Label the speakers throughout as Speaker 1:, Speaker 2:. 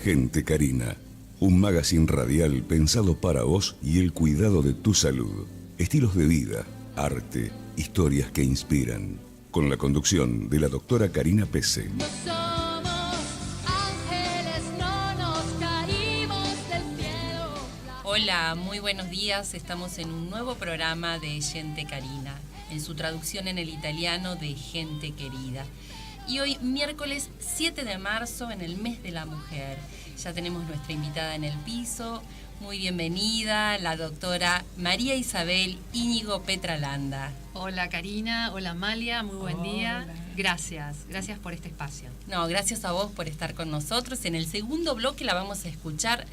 Speaker 1: Gente Carina, un magazine radial pensado para vos y el cuidado de tu salud. Estilos de vida, arte, historias que inspiran. Con la conducción de la doctora Karina Pese.
Speaker 2: No somos ángeles, no nos caímos del cielo.
Speaker 3: Hola, muy buenos días. Estamos en un nuevo programa de Gente Carina, en su traducción en el italiano de Gente Querida. Y hoy, miércoles 7 de marzo, en el mes de la mujer. Ya tenemos nuestra invitada en el piso. Muy bienvenida, la doctora María Isabel Íñigo Petralanda.
Speaker 4: Hola Karina, hola Amalia, muy buen día. Gracias por este espacio.
Speaker 3: No, gracias a vos por estar con nosotros. En el segundo bloque la vamos a escuchar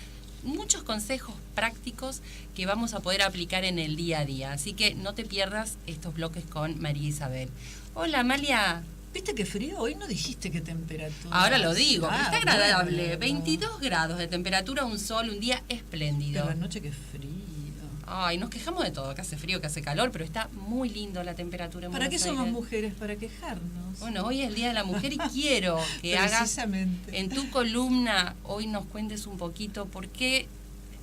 Speaker 3: muchos consejos prácticos que vamos a poder aplicar en el día a día. Así que no te pierdas estos bloques con María Isabel. Hola Amalia.
Speaker 5: ¿Viste qué frío? Hoy no dijiste qué temperatura.
Speaker 3: Ahora lo digo, está agradable.
Speaker 5: Bueno.
Speaker 3: 22 grados de temperatura, un sol, un día espléndido.
Speaker 5: Pero anoche qué frío.
Speaker 3: Ay, nos quejamos de todo, que hace frío, que hace calor, pero está muy lindo la temperatura en
Speaker 5: ¿Para qué
Speaker 3: Buenos
Speaker 5: somos
Speaker 3: Aires.
Speaker 5: mujeres? Para quejarnos.
Speaker 3: Bueno, hoy es el Día de la Mujer y quiero que hagas
Speaker 5: Precisamente.
Speaker 3: en tu columna, hoy nos cuentes un poquito por qué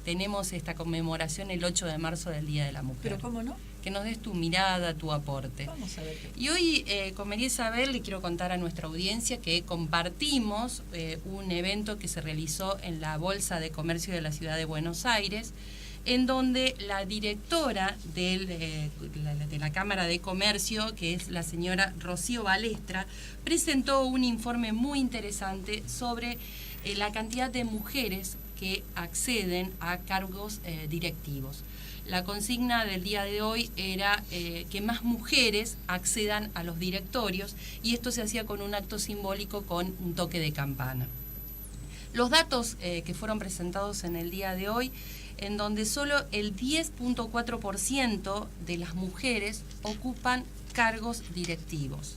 Speaker 3: tenemos esta conmemoración el 8 de marzo del Día de la Mujer.
Speaker 5: Pero ¿cómo no?
Speaker 3: Que nos des tu mirada, tu aporte.
Speaker 5: Vamos a ver qué.
Speaker 3: Y hoy con María Isabel le quiero contar a nuestra audiencia que compartimos un evento que se realizó en la Bolsa de Comercio de la Ciudad de Buenos Aires, en donde la directora de la Cámara de Comercio, que es la señora Rocío Balestra, presentó un informe muy interesante sobre la cantidad de mujeres que acceden a cargos directivos. La consigna del día de hoy era que más mujeres accedan a los directorios, y esto se hacía con un acto simbólico con un toque de campana. Los datos que fueron presentados en el día de hoy, en donde solo el 10.4% de las mujeres ocupan cargos directivos.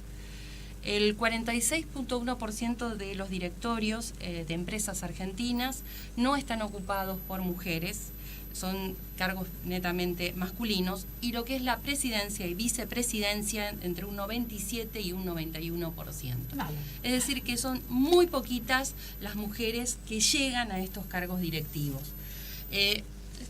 Speaker 3: El 46.1% de los directorios de empresas argentinas no están ocupados por mujeres, son cargos netamente masculinos, y lo que es la presidencia y vicepresidencia entre un 97 y un 91%.
Speaker 5: Vale.
Speaker 3: Es decir, que son muy poquitas las mujeres que llegan a estos cargos directivos.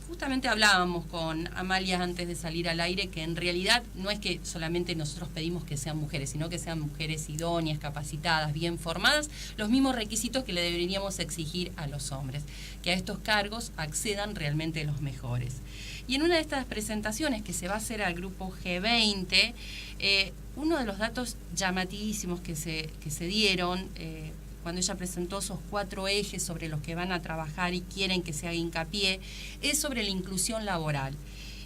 Speaker 3: Justamente hablábamos con Amalia antes de salir al aire que en realidad no es que solamente nosotros pedimos que sean mujeres, sino que sean mujeres idóneas, capacitadas, bien formadas, los mismos requisitos que le deberíamos exigir a los hombres, que a estos cargos accedan realmente los mejores. Y en una de estas presentaciones que se va a hacer al grupo G20, uno de los datos llamatísimos que se dieron cuando ella presentó esos 4 ejes sobre los que van a trabajar y quieren que se haga hincapié, es sobre la inclusión laboral.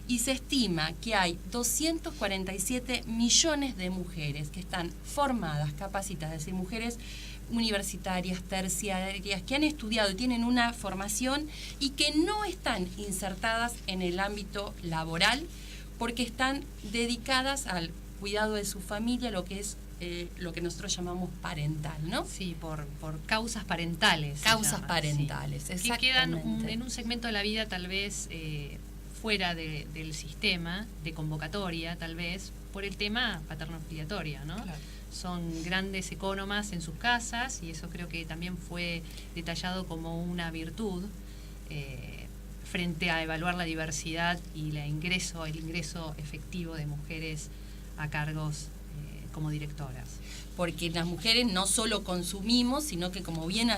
Speaker 3: Y se estima que hay 247 millones de mujeres que están formadas, capacitadas, es decir, mujeres universitarias, terciarias, que han estudiado y tienen una formación y que no están insertadas en el ámbito laboral porque están dedicadas al cuidado de su familia, lo que es lo que nosotros llamamos parental, ¿no?
Speaker 4: Sí, por causas parentales.
Speaker 3: Causas parentales,
Speaker 4: sí.
Speaker 3: exactamente.
Speaker 4: Que quedan en un segmento de la vida tal vez fuera del sistema de convocatoria, tal vez, por el tema paterno-filiatorio, ¿no?
Speaker 5: Claro.
Speaker 4: Son grandes economas en sus casas, y eso creo que también fue detallado como una virtud frente a evaluar la diversidad y el ingreso efectivo de mujeres a cargos como directoras.
Speaker 3: Porque las mujeres no solo consumimos, sino que, como bien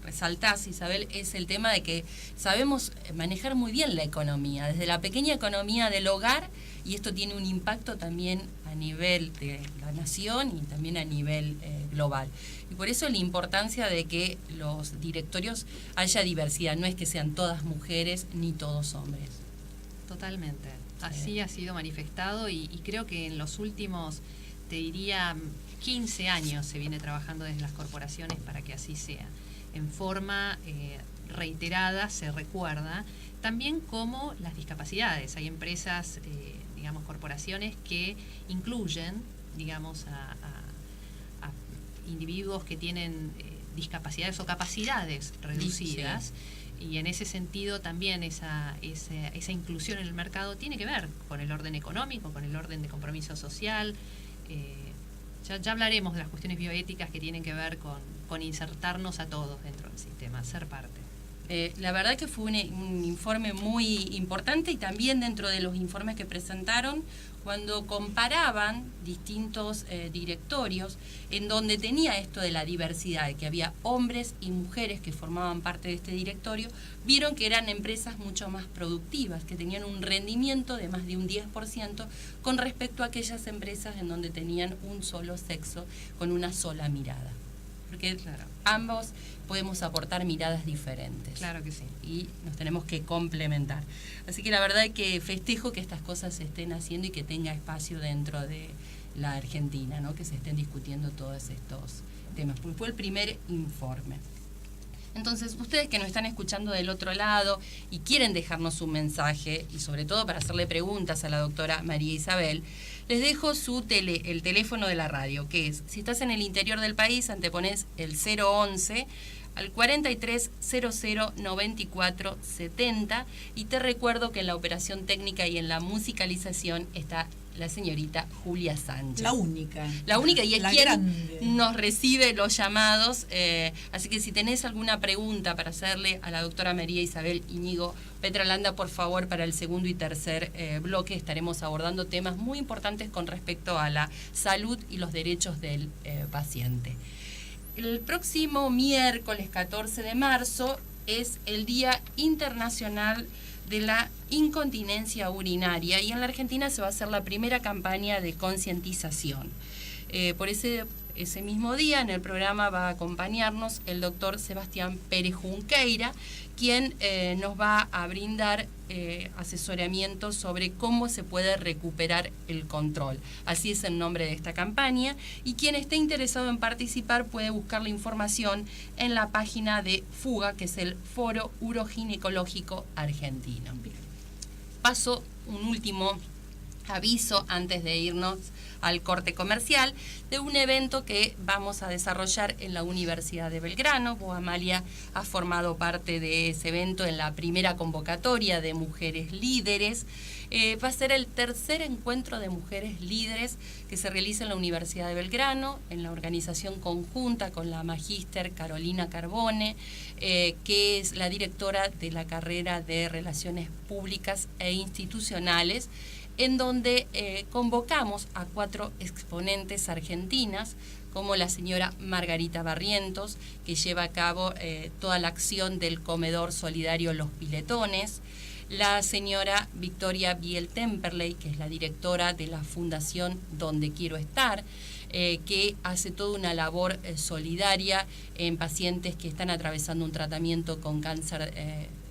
Speaker 3: resaltás, Isabel, es el tema de que sabemos manejar muy bien la economía, desde la pequeña economía del hogar, y esto tiene un impacto también a nivel de la nación y también a nivel global. Y por eso la importancia de que los directorios haya diversidad, no es que sean todas mujeres ni todos hombres.
Speaker 4: Totalmente. Así ha sido manifestado, y creo que en los últimos, te diría, 15 años se viene trabajando desde las corporaciones para que así sea. En forma reiterada se recuerda, también como las discapacidades. Hay empresas, corporaciones que incluyen, a individuos que tienen discapacidades o capacidades reducidas. Sí. Y en ese sentido también esa inclusión en el mercado tiene que ver con el orden económico, con el orden de compromiso social, Ya hablaremos de las cuestiones bioéticas que tienen que ver con insertarnos a todos dentro del sistema, ser parte.
Speaker 3: La verdad que fue un informe muy importante, y también dentro de los informes que presentaron, cuando comparaban distintos directorios en donde tenía esto de la diversidad, de que había hombres y mujeres que formaban parte de este directorio, vieron que eran empresas mucho más productivas, que tenían un rendimiento de más de un 10% con respecto a aquellas empresas en donde tenían un solo sexo con una sola mirada. Porque ambos podemos aportar miradas diferentes.
Speaker 4: Claro que sí.
Speaker 3: Y nos tenemos que complementar. Así que la verdad es que festejo que estas cosas se estén haciendo y que tenga espacio dentro de la Argentina, ¿no? Que se estén discutiendo todos estos temas. Porque fue el primer informe. Entonces, ustedes que nos están escuchando del otro lado y quieren dejarnos un mensaje, y sobre todo para hacerle preguntas a la doctora María Isabel, les dejo el teléfono de la radio, que es, si estás en el interior del país, antepones el 011 al 43009470, y te recuerdo que en la operación técnica y en la musicalización está la señorita Julia Sánchez.
Speaker 5: La única.
Speaker 3: La única, y es
Speaker 5: la
Speaker 3: quien
Speaker 5: grande.
Speaker 3: nos recibe los llamados. Así que si tenés alguna pregunta para hacerle a la doctora María Isabel Íñigo Petralanda, por favor, para el segundo y tercer bloque estaremos abordando temas muy importantes con respecto a la salud y los derechos del paciente. El próximo miércoles 14 de marzo es el Día Internacional de la Incontinencia Urinaria, y en la Argentina se va a hacer la primera campaña de concientización. Por ese mismo día en el programa va a acompañarnos el doctor Sebastián Pérez Junqueira, quien nos va a brindar asesoramiento sobre cómo se puede recuperar el control. Así es el nombre de esta campaña, y quien esté interesado en participar puede buscar la información en la página de FUGA, que es el Foro Uroginecológico Argentino. Paso un último aviso antes de irnos al corte comercial de un evento que vamos a desarrollar en la Universidad de Belgrano. Vos, Amalia, has formado parte de ese evento en la primera convocatoria de Mujeres Líderes. Va a ser el tercer encuentro de mujeres líderes que se realiza en la Universidad de Belgrano, en la organización conjunta con la magíster Carolina Carbone, que es la directora de la carrera de Relaciones Públicas e Institucionales, en donde convocamos a 4 exponentes argentinas, como la señora Margarita Barrientos, que lleva a cabo toda la acción del comedor solidario Los Piletones, la señora Victoria Biel Temperley, que es la directora de la Fundación Donde Quiero Estar, que hace toda una labor solidaria en pacientes que están atravesando un tratamiento con cáncer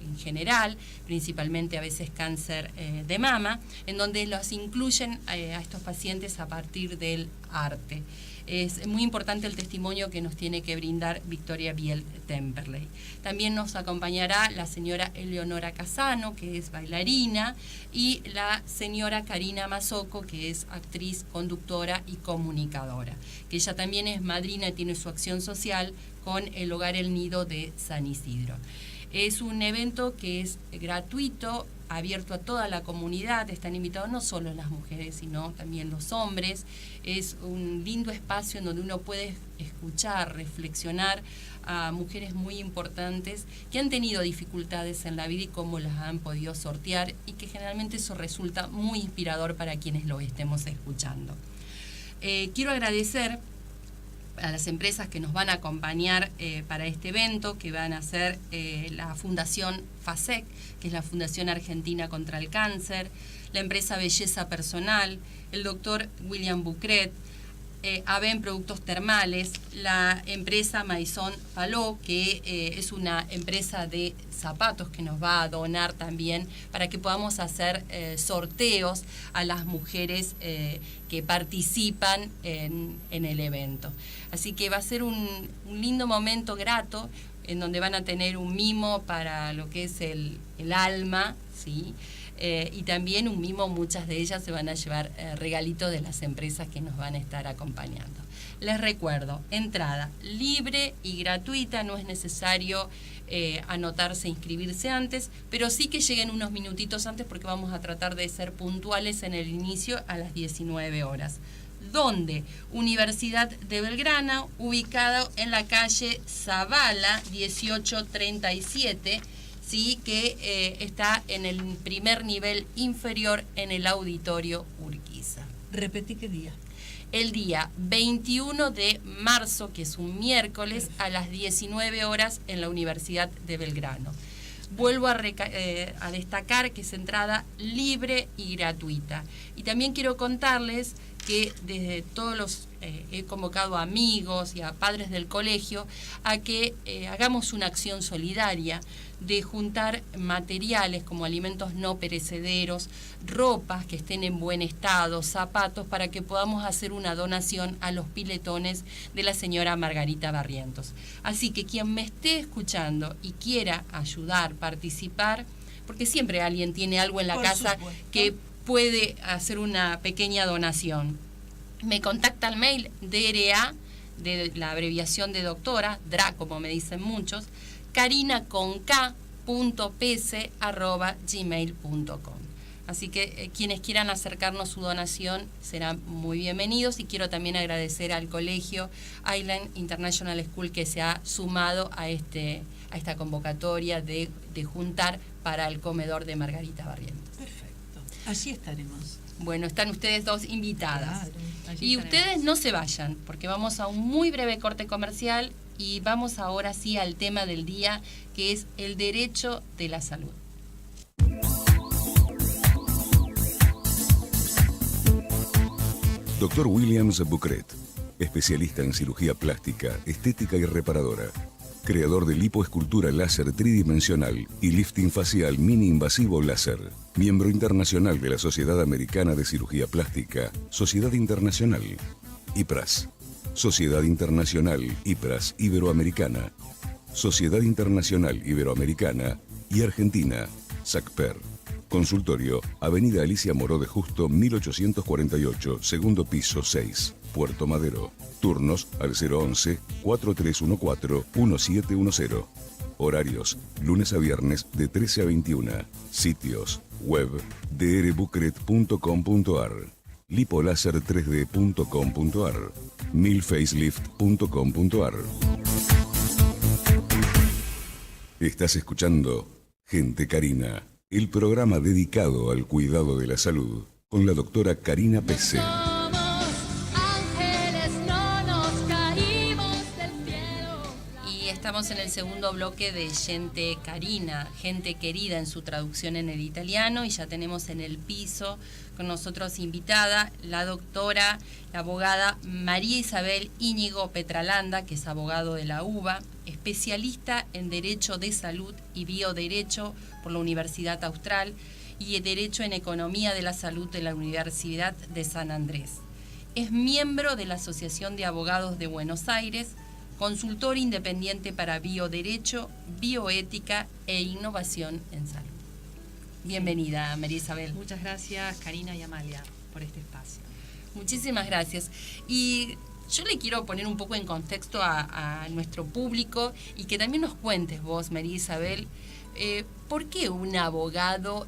Speaker 3: en general, principalmente a veces cáncer de mama, en donde los incluyen a estos pacientes a partir del arte. Es muy importante el testimonio que nos tiene que brindar Victoria Biel Temperley. También nos acompañará la señora Eleonora Casano, que es bailarina, y la señora Karina Mazoco, que es actriz, conductora y comunicadora, que ella también es madrina y tiene su acción social con el Hogar El Nido de San Isidro. Es un evento que es gratuito, abierto a toda la comunidad. Están invitados no solo las mujeres, sino también los hombres. Es un lindo espacio en donde uno puede escuchar, reflexionar a mujeres muy importantes que han tenido dificultades en la vida y cómo las han podido sortear, y que generalmente eso resulta muy inspirador para quienes lo estemos escuchando. Quiero agradecer a las empresas que nos van a acompañar para este evento, que van a ser la Fundación FASEC, que es la Fundación Argentina contra el Cáncer, la empresa Belleza Personal, el doctor William Bucret, ABEN Productos Termales, la empresa Maison Paló, que es una empresa de zapatos que nos va a donar también para que podamos hacer sorteos a las mujeres que participan en el evento. Así que va a ser un lindo momento grato, en donde van a tener un mimo para lo que es el alma, ¿sí? y también un mimo, muchas de ellas se van a llevar regalitos de las empresas que nos van a estar acompañando. Les recuerdo, entrada libre y gratuita, no es necesario anotarse, inscribirse antes, pero sí que lleguen unos minutitos antes porque vamos a tratar de ser puntuales en el inicio a las 19 horas. ¿Dónde? Universidad de Belgrano, ubicado en la calle Zavala 1837, ¿sí? Que está en el primer nivel inferior en el auditorio Urquiza.
Speaker 5: Repetí qué día.
Speaker 3: El día 21 de marzo, que es un miércoles, a las 19 horas en la Universidad de Belgrano. Vuelvo a destacar que es entrada libre y gratuita. Y también quiero contarles que desde todos los he convocado a amigos y a padres del colegio a que hagamos una acción solidaria de juntar materiales como alimentos no perecederos, ropas que estén en buen estado, zapatos, para que podamos hacer una donación a los piletones de la señora Margarita Barrientos. Así que quien me esté escuchando y quiera ayudar, participar, porque siempre alguien tiene algo en la casa que puede hacer una pequeña donación. Me contacta al mail DRA, de la abreviación de doctora, DRA como me dicen muchos, carina.pese@gmail.com. Así que quienes quieran acercarnos su donación serán muy bienvenidos, y quiero también agradecer al colegio Island International School que se ha sumado a esta convocatoria de juntar para el comedor de Margarita Barrientos.
Speaker 5: Perfecto. Allí estaremos.
Speaker 3: Bueno, están ustedes dos invitadas.
Speaker 5: Claro,
Speaker 4: allí
Speaker 3: Y
Speaker 4: estaremos.
Speaker 3: ustedes no se vayan, porque vamos a un muy breve corte comercial y vamos ahora sí al tema del día, que es el derecho de la salud.
Speaker 1: Dr. Williams Bucret, especialista en cirugía plástica, estética y reparadora. Creador de lipoescultura láser tridimensional y lifting facial mini invasivo láser. Miembro internacional de la Sociedad Americana de Cirugía Plástica, Sociedad Internacional. IPRAS. Sociedad Internacional IPRAS Iberoamericana. Sociedad Internacional Iberoamericana y Argentina, SACPER. Consultorio, Avenida Alicia Moró de Justo, 1848, segundo piso 6, Puerto Madero. Turnos al 011-4314-1710. Horarios, lunes a viernes de 13 a 21. Sitios, web, drbucret.com.ar, lipolaser3d.com.ar, milfacelift.com.ar. Estás escuchando Gente Carina, el programa dedicado al cuidado de la salud, con la doctora Carina Pese.
Speaker 2: Somos ángeles, no nos caímos del cielo.
Speaker 3: Y estamos en el segundo bloque de Gente Carina, gente querida en su traducción en el italiano, y ya tenemos en el piso con nosotros invitada la doctora, la abogada María Isabel Íñigo Petralanda, que es abogado de la UBA, especialista en Derecho de Salud y Bioderecho por la Universidad Austral y Derecho en Economía de la Salud de la Universidad de San Andrés. Es miembro de la Asociación de Abogados de Buenos Aires, consultor independiente para bioderecho, bioética e innovación en salud. Bienvenida, María Isabel.
Speaker 4: Muchas gracias, Karina y Amalia, por este espacio.
Speaker 3: Muchísimas gracias. Y yo le quiero poner un poco en contexto a nuestro público y que también nos cuentes vos, María Isabel, ¿por qué un abogado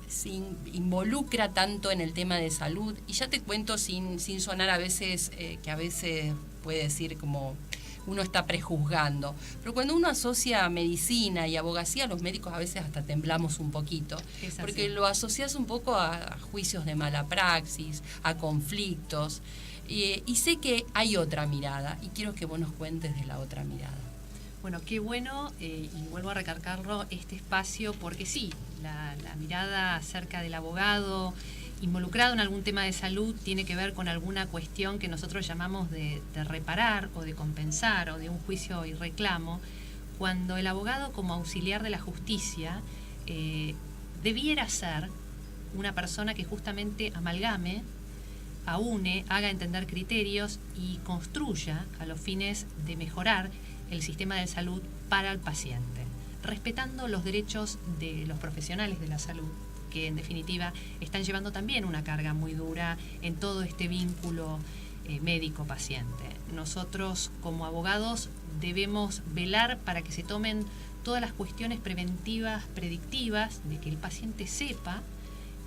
Speaker 3: se involucra tanto en el tema de salud? Y ya te cuento sin sonar a veces, que a veces puede decir como uno está prejuzgando, pero cuando uno asocia medicina y abogacía, los médicos a veces hasta temblamos un poquito,
Speaker 4: Es así.
Speaker 3: porque lo asocias un poco a juicios de mala praxis, a conflictos, y sé que hay otra mirada, y quiero que vos nos cuentes de la otra mirada.
Speaker 4: Bueno, qué bueno, y vuelvo a recargarlo, este espacio, porque sí, la mirada acerca del abogado involucrado en algún tema de salud tiene que ver con alguna cuestión que nosotros llamamos de reparar o de compensar o de un juicio y reclamo, cuando el abogado como auxiliar de la justicia debiera ser una persona que justamente amalgame, aúne, haga entender criterios y construya a los fines de mejorar el sistema de salud para el paciente, respetando los derechos de los profesionales de la salud, que en definitiva están llevando también una carga muy dura en todo este vínculo médico-paciente. Nosotros como abogados debemos velar para que se tomen todas las cuestiones preventivas, predictivas, de que el paciente sepa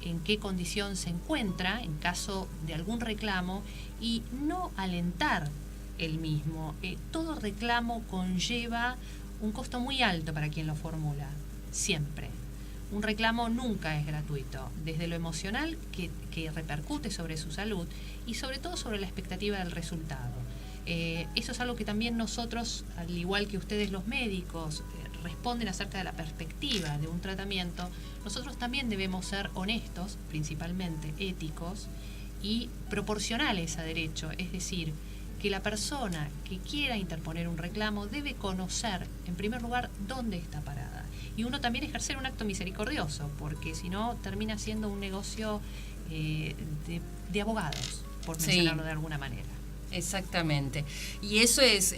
Speaker 4: en qué condición se encuentra en caso de algún reclamo y no alentar el mismo. Todo reclamo conlleva un costo muy alto para quien lo formula, siempre. Un reclamo nunca es gratuito, desde lo emocional que repercute sobre su salud y sobre todo sobre la expectativa del resultado. Eso es algo que también nosotros, al igual que ustedes los médicos, responden acerca de la perspectiva de un tratamiento. Nosotros también debemos ser honestos, principalmente éticos y proporcionales a derecho, es decir, que la persona que quiera interponer un reclamo debe conocer, en primer lugar, dónde está parada. Y uno también ejercer un acto misericordioso, porque si no termina siendo un negocio de abogados, por mencionarlo de alguna manera.
Speaker 3: Exactamente. Y eso es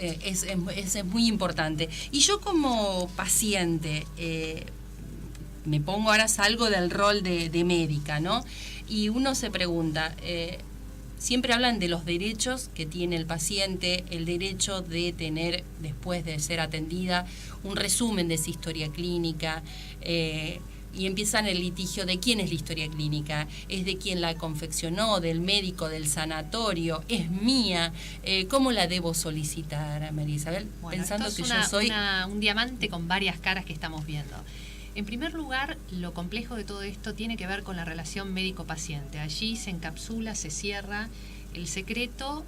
Speaker 3: muy importante. Y yo como paciente, me pongo ahora, salgo del rol de médica, ¿no? Y uno se pregunta... siempre hablan de los derechos que tiene el paciente, el derecho de tener, después de ser atendida, un resumen de su historia clínica, y empiezan el litigio de quién es la historia clínica, es de quién la confeccionó, del médico, del sanatorio, es mía, ¿cómo la debo solicitar, María Isabel?
Speaker 4: Bueno,
Speaker 3: pensando
Speaker 4: esto es
Speaker 3: que yo soy...
Speaker 4: un diamante con varias caras que estamos viendo. En primer lugar, lo complejo de todo esto tiene que ver con la relación médico-paciente. Allí se encapsula, se cierra el secreto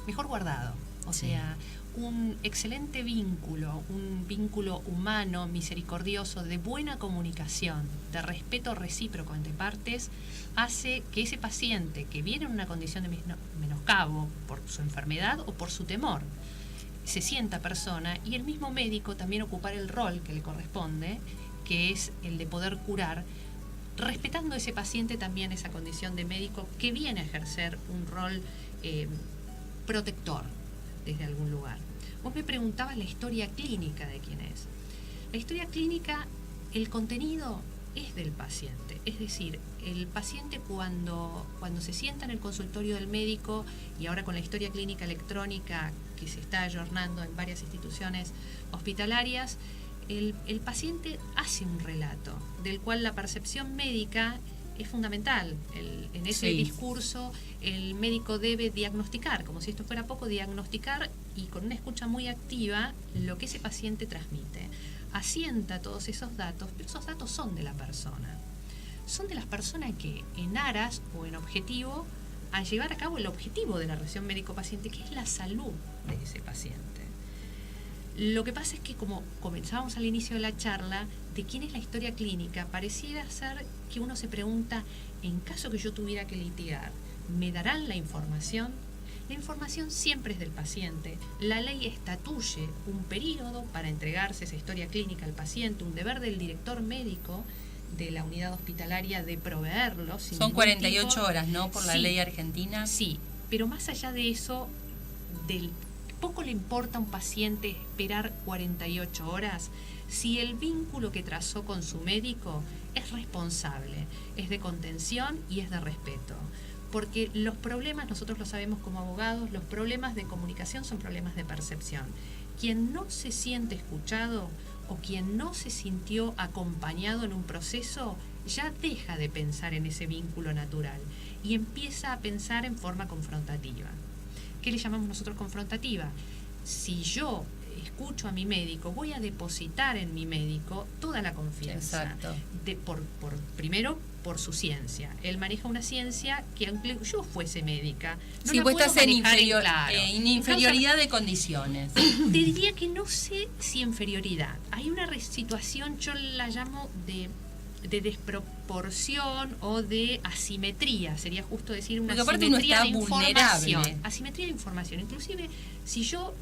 Speaker 4: mejor guardado. O sea, un excelente vínculo, un vínculo humano, misericordioso, de buena comunicación, de respeto recíproco entre partes, hace que ese paciente que viene en una condición de menoscabo por su enfermedad o por su temor, se sienta persona y el mismo médico también ocupar el rol que le corresponde, que es el de poder curar, respetando a ese paciente también esa condición de médico que viene a ejercer un rol protector desde algún lugar. Vos me preguntabas la historia clínica de quién es. La historia clínica, el contenido es del paciente, es decir, el paciente cuando se sienta en el consultorio del médico, y ahora con la historia clínica electrónica que se está ayornando en varias instituciones hospitalarias, el paciente hace un relato del cual la percepción médica es fundamental. En ese discurso el médico debe diagnosticar, como si esto fuera poco, diagnosticar y con una escucha muy activa lo que ese paciente transmite. Asienta todos esos datos, pero esos datos son de la persona. Son de las personas que en aras o en objetivo a llevar a cabo el objetivo de la relación médico-paciente, que es la salud de ese paciente. Lo que pasa es que, como comenzábamos al inicio de la charla, de quién es la historia clínica, pareciera ser que uno se pregunta, en caso que yo tuviera que litigar, ¿me darán la información? La información siempre es del paciente. La ley estatuye un periodo para entregarse esa historia clínica al paciente, un deber del director médico de la unidad hospitalaria de proveerlo.
Speaker 3: Son 48 horas, ¿no? Por la ley argentina.
Speaker 4: Sí, pero más allá de eso, poco le importa a un paciente esperar 48 horas si el vínculo que trazó con su médico es responsable, es de contención y es de respeto. Porque los problemas, nosotros lo sabemos como abogados, los problemas de comunicación son problemas de percepción. Quien no se siente escuchado o quien no se sintió acompañado en un proceso ya deja de pensar en ese vínculo natural y empieza a pensar en forma confrontativa. ¿Qué le llamamos nosotros confrontativa? Si yo escucho a mi médico, voy a depositar en mi médico toda la confianza.
Speaker 3: Exacto.
Speaker 4: Primero, por su ciencia. Él maneja una ciencia que, aunque yo fuese médica, no
Speaker 3: sí,
Speaker 4: la
Speaker 3: vos
Speaker 4: puedo
Speaker 3: estás en
Speaker 4: manejar
Speaker 3: inferioridad de condiciones.
Speaker 4: Te diría que no sé si inferioridad. Hay una situación, yo la llamo de desproporción o de asimetría, sería justo decir una
Speaker 3: asimetría de
Speaker 4: información.
Speaker 3: vulnerable.
Speaker 4: Asimetría de información. Inclusive, si yo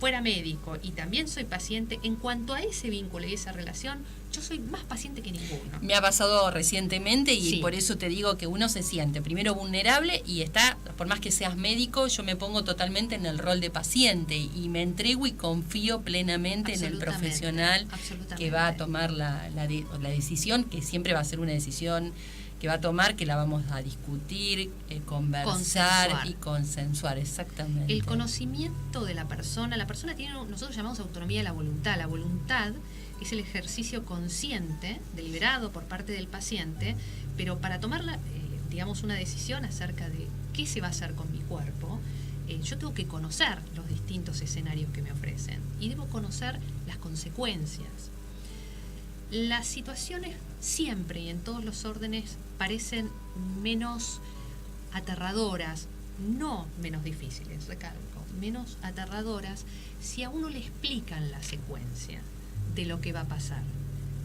Speaker 4: fuera médico y también soy paciente, en cuanto a ese vínculo y esa relación, yo soy más paciente que ninguno.
Speaker 3: Me ha pasado recientemente y
Speaker 4: Sí.
Speaker 3: por eso te digo que uno se siente primero vulnerable y está, por más que seas médico, yo me pongo totalmente en el rol de paciente y me entrego y confío plenamente en el
Speaker 4: Absolutamente,
Speaker 3: profesional
Speaker 4: absolutamente.
Speaker 3: que va a tomar la decisión, que siempre va a ser una decisión que va a tomar, que la vamos a discutir, conversar
Speaker 4: Consensuar.
Speaker 3: y consensuar, exactamente.
Speaker 4: El conocimiento de la persona tiene, nosotros llamamos autonomía de la voluntad. La voluntad es el ejercicio consciente, deliberado por parte del paciente, pero para tomar digamos, una decisión acerca de qué se va a hacer con mi cuerpo, yo tengo que conocer los distintos escenarios que me ofrecen y debo conocer las consecuencias. Las situaciones siempre y en todos los órdenes parecen menos aterradoras, no menos difíciles, recalco, menos aterradoras si a uno le explican la secuencia de lo que va a pasar.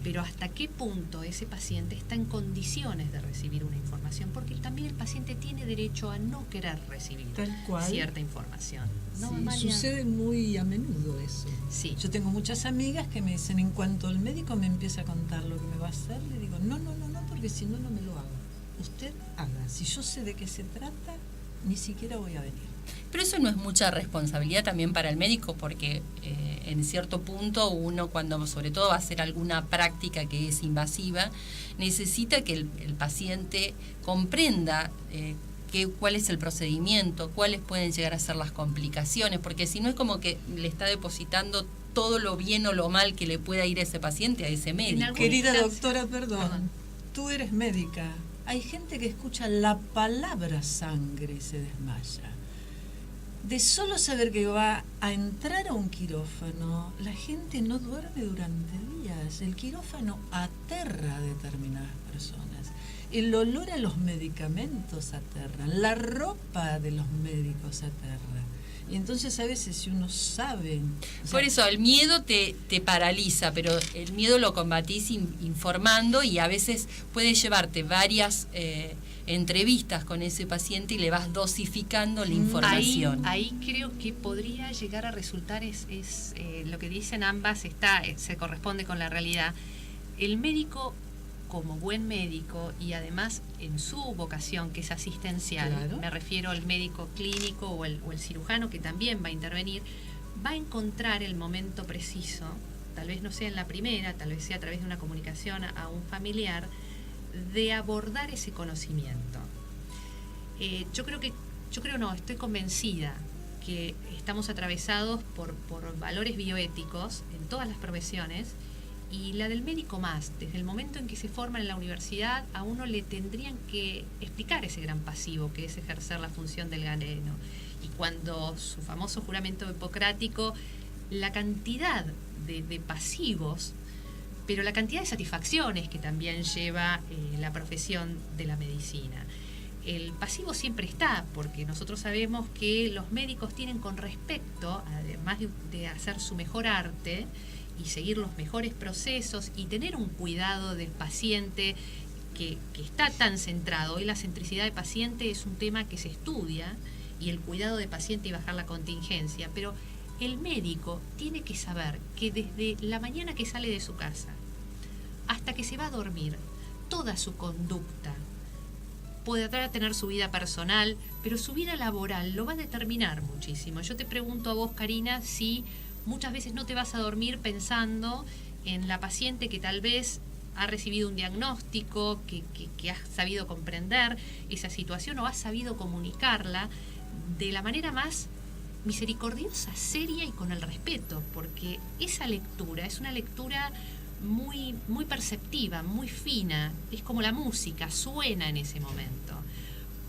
Speaker 4: Pero hasta qué punto ese paciente está en condiciones de recibir una información, porque también el paciente tiene derecho a no querer recibir
Speaker 5: Tal cual.
Speaker 4: cierta información. ¿No,
Speaker 5: Sí,
Speaker 4: Amalia?
Speaker 5: sucede muy a menudo eso.
Speaker 4: Sí.
Speaker 5: Yo tengo muchas amigas que me dicen, en cuanto el médico me empieza a contar lo que me va a hacer, le digo, no, porque si no, no me lo hago. Usted haga. Si yo sé de qué se trata, ni siquiera voy a venir.
Speaker 3: Pero eso no es mucha responsabilidad también para el médico, porque en cierto punto uno, cuando sobre todo va a hacer alguna práctica que es invasiva, necesita que el paciente comprenda cuál es el procedimiento, cuáles pueden llegar a ser las complicaciones, porque si no es como que le está depositando todo lo bien o lo mal que le pueda ir a ese paciente, a ese médico.
Speaker 4: algún-
Speaker 5: Querida
Speaker 4: instancia-
Speaker 5: doctora, perdón,
Speaker 4: Perdón.
Speaker 5: tú eres médica. Hay gente que escucha la palabra sangre y se desmaya. De solo saber que va a entrar a un quirófano, la gente no duerme durante días. El quirófano aterra a determinadas personas. El olor a los medicamentos aterra. La ropa de los médicos aterra. Y entonces a veces si uno sabe... o sea,
Speaker 3: Por eso el miedo te paraliza, pero el miedo lo combatís informando y a veces puede llevarte varias entrevistas con ese paciente y le vas dosificando la información.
Speaker 4: Ahí creo que podría llegar a resultar, lo que dicen ambas se corresponde con la realidad. El médico, como buen médico y además en su vocación que es asistencial,
Speaker 5: Claro.
Speaker 4: me refiero al médico clínico o el cirujano que también va a intervenir, va a encontrar el momento preciso, tal vez no sea en la primera, tal vez sea a través de una comunicación a un familiar, de abordar ese conocimiento. Estoy convencida que estamos atravesados por valores bioéticos en todas las profesiones y la del médico más. Desde el momento en que se forma en la universidad, a uno le tendrían que explicar ese gran pasivo que es ejercer la función del galeno. Y cuando su famoso juramento hipocrático, la cantidad de pasivos, pero la cantidad de satisfacciones que también lleva la profesión de la medicina. El pasivo siempre está, porque nosotros sabemos que los médicos tienen con respecto, además de hacer su mejor arte y seguir los mejores procesos y tener un cuidado del paciente que está tan centrado. Hoy la centricidad de paciente es un tema que se estudia y el cuidado de paciente y bajar la contingencia, pero el médico tiene que saber que desde la mañana que sale de su casa hasta que se va a dormir, toda su conducta podrá tener su vida personal, pero su vida laboral lo va a determinar muchísimo. Yo te pregunto a vos, Karina, si muchas veces no te vas a dormir pensando en la paciente que tal vez ha recibido un diagnóstico, que has sabido comprender esa situación o has sabido comunicarla de la manera más misericordiosa, seria y con el respeto, porque esa lectura es una lectura muy, muy perceptiva, muy fina, es como la música, suena en ese momento.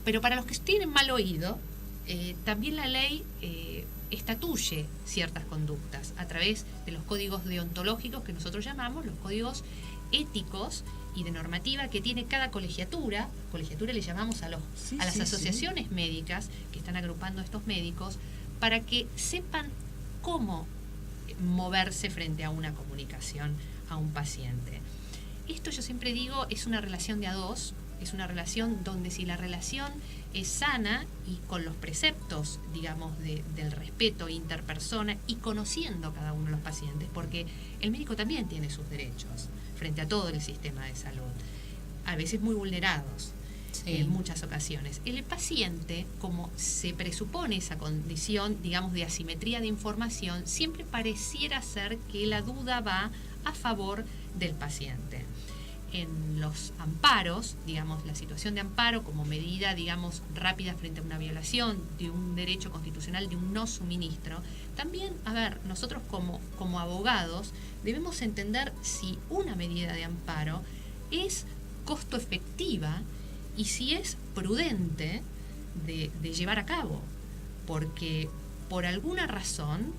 Speaker 4: Pero para los que tienen mal oído, también la ley estatuye ciertas conductas a través de los códigos deontológicos que nosotros llamamos los códigos éticos y de normativa que tiene cada colegiatura le llamamos a las asociaciones médicas que están agrupando a estos médicos para que sepan cómo moverse frente a una comunicación a un paciente. Esto yo siempre digo es una relación de a dos, es una relación donde si la relación es sana y con los preceptos, digamos, del respeto interpersona y conociendo cada uno de los pacientes, porque el médico también tiene sus derechos frente a todo el sistema de salud, a veces muy vulnerados.
Speaker 3: Sí.
Speaker 4: En muchas ocasiones. El paciente, como se presupone esa condición, digamos, de asimetría de información, siempre pareciera ser que la duda va a favor del paciente. En los amparos, digamos, la situación de amparo como medida, digamos, rápida frente a una violación de un derecho constitucional, de un no suministro, también, a ver, nosotros como abogados debemos entender si una medida de amparo es costo efectiva y si es prudente de llevar a cabo, porque por alguna razón,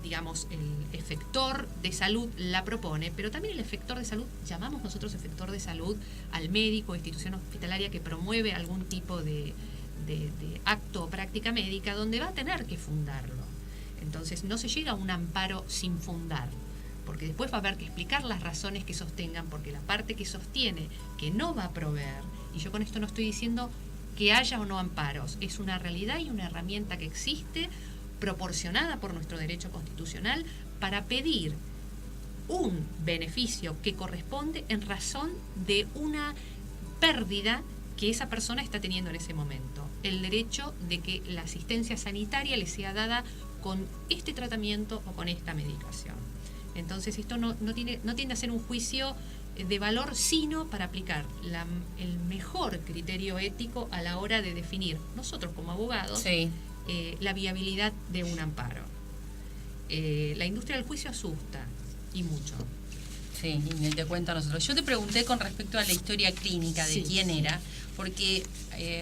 Speaker 4: digamos, el efector de salud la propone, pero también el efector de salud, llamamos nosotros efector de salud al médico o institución hospitalaria que promueve algún tipo de acto o práctica médica donde va a tener que fundarlo. Entonces no se llega a un amparo sin fundar, porque después va a haber que explicar las razones que sostengan, porque la parte que sostiene que no va a proveer, y yo con esto no estoy diciendo que haya o no amparos, es una realidad y una herramienta que existe, proporcionada por nuestro derecho constitucional, para pedir un beneficio que corresponde en razón de una pérdida que esa persona está teniendo en ese momento. El derecho de que la asistencia sanitaria le sea dada con este tratamiento o con esta medicación. Entonces esto no tiende a ser un juicio de valor, sino para aplicar el mejor criterio ético a la hora de definir, nosotros como abogados,
Speaker 3: Sí.
Speaker 4: La viabilidad de un amparo. La industria del juicio asusta, y mucho.
Speaker 3: Sí, y te cuento a nosotros. Yo te pregunté con respecto a la historia clínica de
Speaker 5: Sí,
Speaker 3: quién
Speaker 5: sí.
Speaker 3: era, porque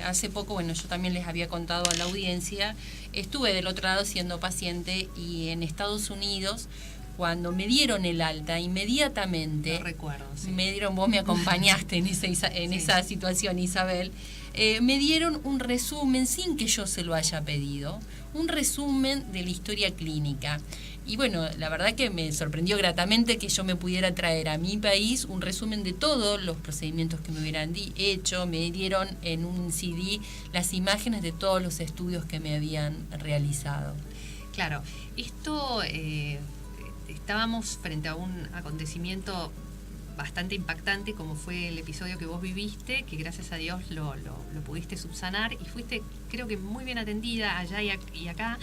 Speaker 3: hace poco, bueno, yo también les había contado a la audiencia, estuve del otro lado siendo paciente y en Estados Unidos, cuando me dieron el alta, inmediatamente,
Speaker 4: No recuerdo, sí.
Speaker 3: me dieron, vos me acompañaste en esa situación, Isabel, me dieron un resumen, sin que yo se lo haya pedido, un resumen de la historia clínica. Y bueno, la verdad que me sorprendió gratamente que yo me pudiera traer a mi país un resumen de todos los procedimientos que me hubieran hecho. Me dieron en un CD las imágenes de todos los estudios que me habían realizado.
Speaker 4: Claro, esto estábamos frente a un acontecimiento bastante impactante como fue el episodio que vos viviste, que gracias a Dios lo pudiste subsanar y fuiste, creo que muy bien atendida allá y acá.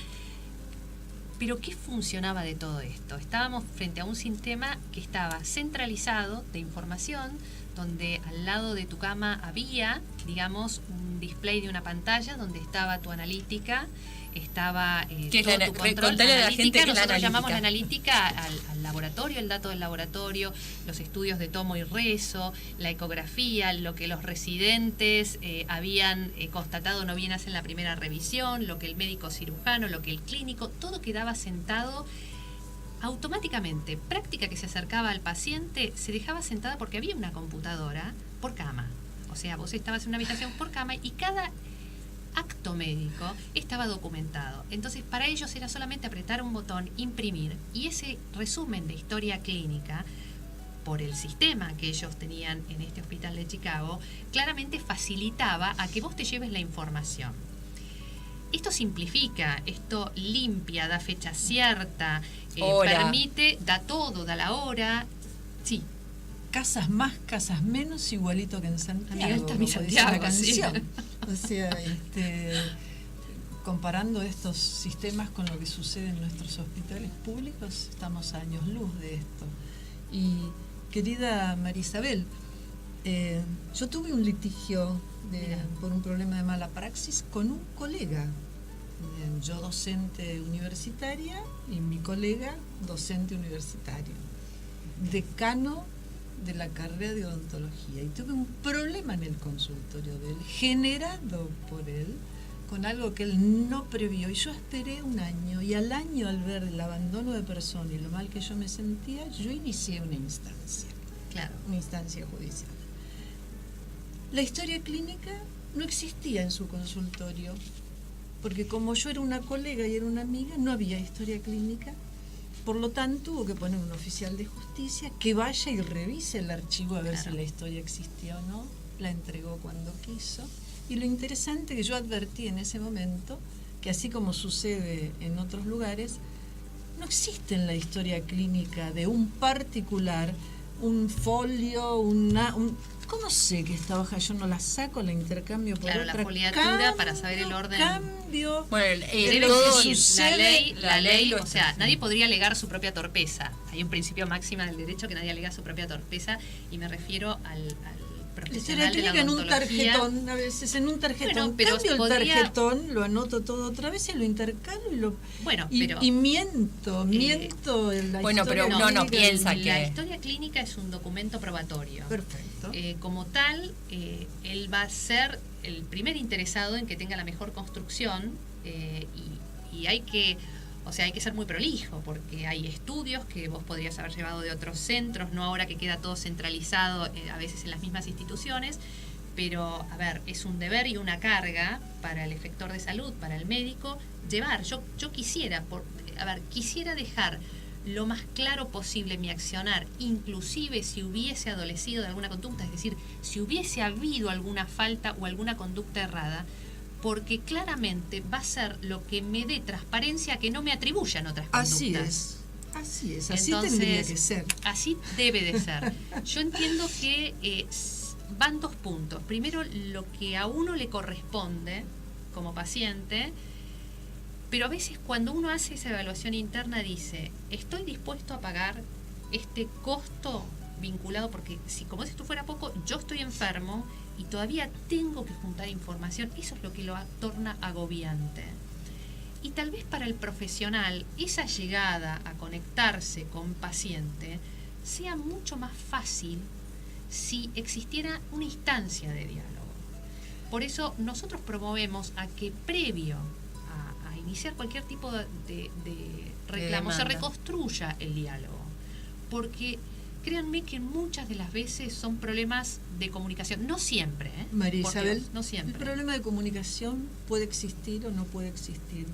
Speaker 4: Pero ¿qué funcionaba de todo esto? Estábamos frente a un sistema que estaba centralizado de información, donde al lado de tu cama había, digamos, un display de una pantalla donde estaba tu analítica, estaba
Speaker 3: ¿Qué es
Speaker 4: todo
Speaker 3: la-
Speaker 4: tu control.
Speaker 3: contale a la gente qué es la
Speaker 4: Nosotros llamamos la
Speaker 3: analítica.
Speaker 4: analítica al laboratorio, el dato del laboratorio, los estudios de tomo y rezo, la ecografía, lo que los residentes habían constatado no bien en la primera revisión, lo que el médico cirujano, lo que el clínico, todo quedaba sentado automáticamente. Práctica que se acercaba al paciente se dejaba sentada porque había una computadora por cama. O sea, vos estabas en una habitación por cama y cada acto médico estaba documentado. Entonces, para ellos era solamente apretar un botón, imprimir, y ese resumen de historia clínica, por el sistema que ellos tenían en este hospital de Chicago, claramente facilitaba a que vos te lleves la información. Esto simplifica, esto limpia, da fecha cierta,
Speaker 3: Hora.
Speaker 4: permite, da todo, da la hora. Sí,
Speaker 5: Casas más, casas menos, igualito que en Santiago.
Speaker 4: Amiga, está mi
Speaker 5: como dice la
Speaker 4: Santiago, sí.
Speaker 5: canción. O sea, comparando estos sistemas con lo que sucede en nuestros hospitales públicos, estamos a años luz de esto. Y querida María Isabel, yo tuve un litigio por un problema de mala praxis con un colega. Yo docente universitaria y mi colega docente universitario, decano de la carrera de odontología, y tuve un problema en el consultorio de él, generado por él, con algo que él no previó, y yo esperé un año, y al año, al ver el abandono de persona y lo mal que yo me sentía, yo inicié una instancia judicial. La historia clínica no existía en su consultorio, porque como yo era una colega y era una amiga, no había historia clínica. Por lo tanto, hubo que poner un oficial de justicia que vaya y revise el archivo a ver si la historia existía o no. La entregó cuando quiso. Y lo interesante que yo advertí en ese momento, que así como sucede en otros lugares, no existe en la historia clínica de un particular un folio, ¿cómo sé que esta hoja yo no la saco, la intercambio por
Speaker 4: Claro,
Speaker 5: otra?
Speaker 4: la foliatura para saber el orden.
Speaker 5: Cambio.
Speaker 3: Bueno,
Speaker 4: Debe
Speaker 3: todo
Speaker 4: existir la ley,
Speaker 3: lo
Speaker 4: o sea,
Speaker 3: está.
Speaker 4: nadie podría alegar su propia torpeza. Hay un principio máximo del derecho que nadie alega su propia torpeza, y me refiero al
Speaker 5: La
Speaker 4: profesional
Speaker 5: historia
Speaker 4: de la
Speaker 5: clínica en un
Speaker 4: odontología.
Speaker 5: tarjetón, a veces en un tarjetón.
Speaker 4: Bueno, pero
Speaker 5: Cambio el
Speaker 4: podría-
Speaker 5: tarjetón, lo anoto todo otra vez y lo intercalo
Speaker 4: Bueno,
Speaker 5: y,
Speaker 4: pero
Speaker 5: y miento en la
Speaker 3: Bueno,
Speaker 5: historia
Speaker 3: pero uno no
Speaker 5: clínica.
Speaker 3: piensa
Speaker 4: la
Speaker 3: que-
Speaker 4: historia clínica es un documento probatorio.
Speaker 5: Perfecto.
Speaker 4: Como tal, él va a ser el primer interesado en que tenga la mejor construcción, y hay que, o sea, hay que ser muy prolijo, porque hay estudios que vos podrías haber llevado de otros centros, no ahora que queda todo centralizado, a veces en las mismas instituciones. Pero, a ver, es un deber y una carga para el efector de salud, para el médico, llevar. Yo quisiera, quisiera dejar lo más claro posible mi accionar, inclusive si hubiese adolecido de alguna conducta, es decir, si hubiese habido alguna falta o alguna conducta errada, porque claramente va a ser lo que me dé transparencia a que no me atribuyan otras conductas.
Speaker 5: Así es, así
Speaker 4: Entonces,
Speaker 5: tendría que ser.
Speaker 4: Así debe de ser. Yo entiendo que van dos puntos. Primero, lo que a uno le corresponde como paciente, pero a veces cuando uno hace esa evaluación interna dice, estoy dispuesto a pagar este costo vinculado, porque si como si esto fuera poco, yo estoy enfermo y todavía tengo que juntar información. Eso es lo que lo torna agobiante. Y tal vez para el profesional esa llegada a conectarse con paciente sea mucho más fácil si existiera una instancia de diálogo. Por eso nosotros promovemos a que previo a iniciar cualquier tipo de reclamo se
Speaker 3: demanda.
Speaker 4: reconstruya el diálogo. Porque créanme que muchas de las veces son problemas de comunicación. No siempre, ¿eh?
Speaker 5: María
Speaker 4: Por
Speaker 5: Isabel,
Speaker 4: Dios, no siempre.
Speaker 5: el problema de comunicación puede existir o no puede existir,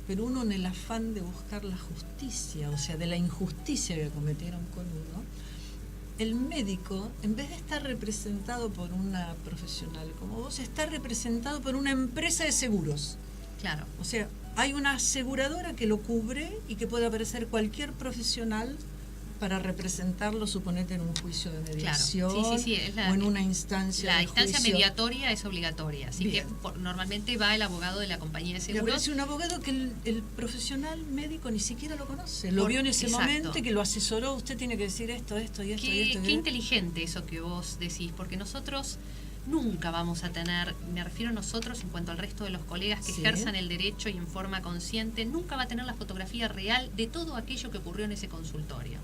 Speaker 5: pero uno en el afán de buscar la justicia, o sea, de la injusticia que cometieron con uno, el médico, en vez de estar representado por una profesional como vos, está representado por una empresa de seguros.
Speaker 4: Claro.
Speaker 5: O sea, hay una aseguradora que lo cubre y que puede aparecer cualquier profesional para representarlo, suponete, en un juicio de mediación,
Speaker 4: Claro. Sí, es
Speaker 5: o en una instancia
Speaker 4: La
Speaker 5: de
Speaker 4: instancia
Speaker 5: juicio.
Speaker 4: mediatoria es obligatoria, así
Speaker 5: Bien.
Speaker 4: que normalmente va el abogado de la compañía de
Speaker 5: Y
Speaker 4: seguros.
Speaker 5: aparece un abogado que el profesional médico ni siquiera lo conoce. Lo
Speaker 4: Por-
Speaker 5: vio en ese
Speaker 4: exacto.
Speaker 5: momento, que lo asesoró. Usted tiene que decir esto y esto y esto.
Speaker 4: Qué inteligente eso que vos decís, porque nosotros nunca vamos a tener, me refiero a nosotros en cuanto al resto de los colegas que
Speaker 5: Sí.
Speaker 4: ejerzan el derecho y en forma consciente, nunca va a tener la fotografía real de todo aquello que ocurrió en ese consultorio.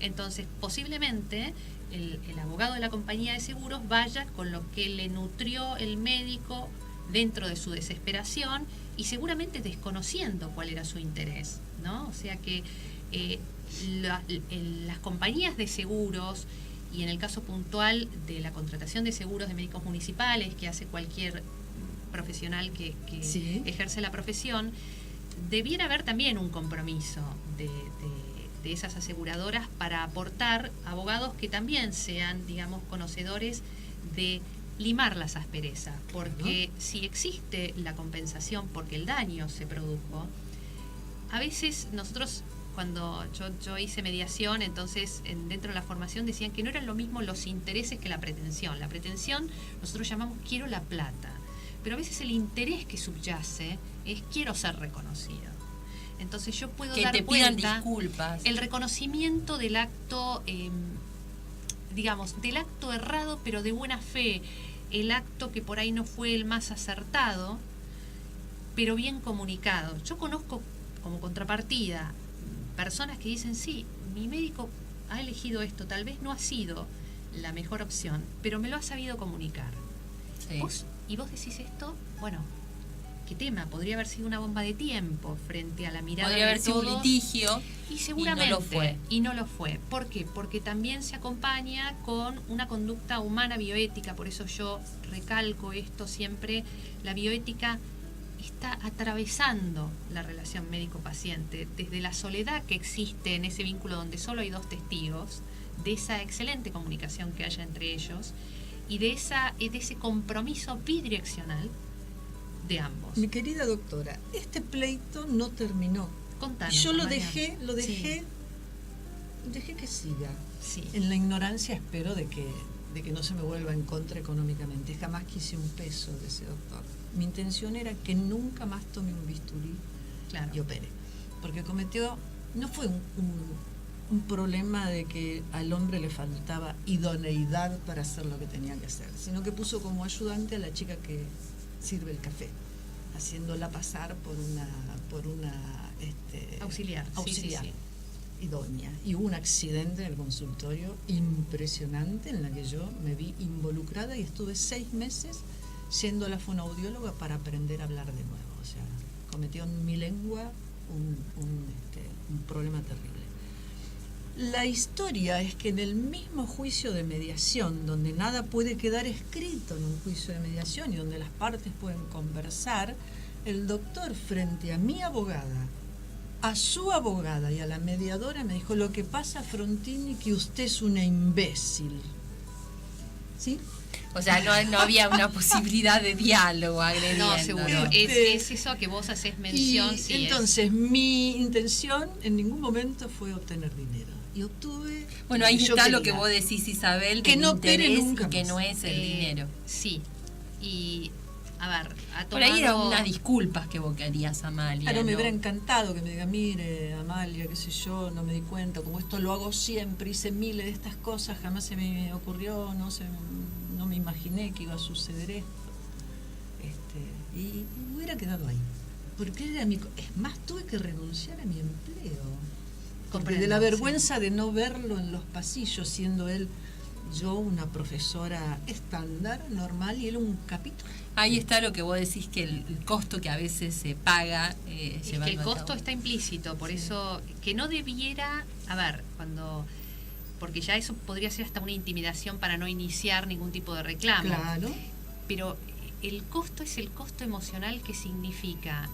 Speaker 4: Entonces, posiblemente el abogado de la compañía de seguros vaya con lo que le nutrió el médico dentro de su desesperación y seguramente desconociendo cuál era su interés, ¿no? O sea que las compañías de seguros, y en el caso puntual de la contratación de seguros de médicos municipales que hace cualquier profesional que
Speaker 5: Sí.
Speaker 4: ejerce la profesión, debiera haber también un compromiso de esas aseguradoras para aportar abogados que también sean, digamos, conocedores de limar las asperezas, porque si existe la compensación porque el daño se produjo, a veces nosotros, cuando yo hice mediación, entonces dentro de la formación decían que no eran lo mismo los intereses que la pretensión. La pretensión nosotros llamamos quiero la plata, pero a veces el interés que subyace es quiero ser reconocido. Entonces yo puedo
Speaker 3: Que
Speaker 4: dar
Speaker 3: te pidan
Speaker 4: cuenta
Speaker 3: disculpas.
Speaker 4: el reconocimiento del acto, digamos, del acto errado pero de buena fe, el acto que por ahí no fue el más acertado, pero bien comunicado. Yo conozco como contrapartida personas que dicen, sí, mi médico ha elegido esto, tal vez no ha sido la mejor opción, pero me lo ha sabido comunicar.
Speaker 3: Sí.
Speaker 4: Y vos decís esto, bueno, ¿qué tema? Podría haber sido una bomba de tiempo frente a la mirada
Speaker 3: Podría
Speaker 4: de
Speaker 3: haber sido un
Speaker 4: todos.
Speaker 3: litigio.
Speaker 4: Y seguramente.
Speaker 3: Y no lo fue.
Speaker 4: Y no lo fue. ¿Por qué? Porque también se acompaña con una conducta humana bioética. Por eso yo recalco esto siempre. La bioética está atravesando la relación médico-paciente. Desde la soledad que existe en ese vínculo donde solo hay dos testigos, de esa excelente comunicación que haya entre ellos, y de ese compromiso bidireccional de ambos.
Speaker 5: Mi querida doctora, este pleito no terminó.
Speaker 4: Contanos,
Speaker 5: Y yo lo
Speaker 4: Mariana.
Speaker 5: dejé que siga.
Speaker 4: Sí.
Speaker 5: En la ignorancia espero de que no se me vuelva en contra económicamente. Jamás quise un peso de ese doctor. Mi intención era que nunca más tome un bisturí
Speaker 4: Claro.
Speaker 5: y opere. Porque no fue un problema de que al hombre le faltaba idoneidad para hacer lo que tenía que hacer, sino que puso como ayudante a la chica que sirve el café, haciéndola pasar por una
Speaker 4: Auxiliar.
Speaker 5: auxiliar.
Speaker 4: Sí.
Speaker 5: Idónea. Y hubo un accidente en el consultorio impresionante en la que yo me vi involucrada y estuve 6 meses siendo la fonoaudióloga para aprender a hablar de nuevo. O sea, cometió en mi lengua un problema terrible. La historia es que en el mismo juicio de mediación, donde nada puede quedar escrito en un juicio de mediación y donde las partes pueden conversar, el doctor frente a mi abogada, a su abogada y a la mediadora me dijo: lo que pasa, Frontini, que usted es una imbécil. ¿Sí?
Speaker 3: O sea, no había una posibilidad de diálogo agrediendo.
Speaker 4: No, seguro.
Speaker 3: ¿no?
Speaker 4: Es eso a que vos haces mención.
Speaker 5: Y
Speaker 4: sí,
Speaker 5: entonces mi intención en ningún momento fue obtener dinero. Y obtuve.
Speaker 3: Bueno, ahí
Speaker 5: yo
Speaker 3: está lo que
Speaker 5: quería.
Speaker 3: vos decís, Isabel,
Speaker 5: Que
Speaker 3: del
Speaker 5: no opere
Speaker 3: interés
Speaker 5: nunca
Speaker 3: y que
Speaker 5: más.
Speaker 3: no es el dinero.
Speaker 4: Sí. Y, a ver, ha
Speaker 3: Por ahí eran
Speaker 4: tomado-
Speaker 3: unas disculpas que vos querías, Amalia.
Speaker 5: Claro, me
Speaker 3: ¿no?
Speaker 5: hubiera encantado que me diga: mire, Amalia, qué sé yo, no me di cuenta, como esto lo hago siempre, hice miles de estas cosas, jamás se me ocurrió, no me imaginé que iba a suceder esto. Y hubiera quedado ahí. Porque era es más, tuve que renunciar a mi empleo. Porque
Speaker 4: Comprendo,
Speaker 5: de la vergüenza de no verlo en los pasillos, siendo yo una profesora estándar, normal, y él un capítulo.
Speaker 3: Ahí está lo que vos decís, que el costo que a veces se paga
Speaker 4: Es que
Speaker 3: llevando
Speaker 4: el
Speaker 3: a
Speaker 4: costo
Speaker 3: cabo.
Speaker 4: está implícito, por
Speaker 5: Sí.
Speaker 4: eso que no debiera, a ver, porque ya eso podría ser hasta una intimidación para no iniciar ningún tipo de reclamo.
Speaker 5: Claro.
Speaker 4: Pero el costo es el costo emocional que significa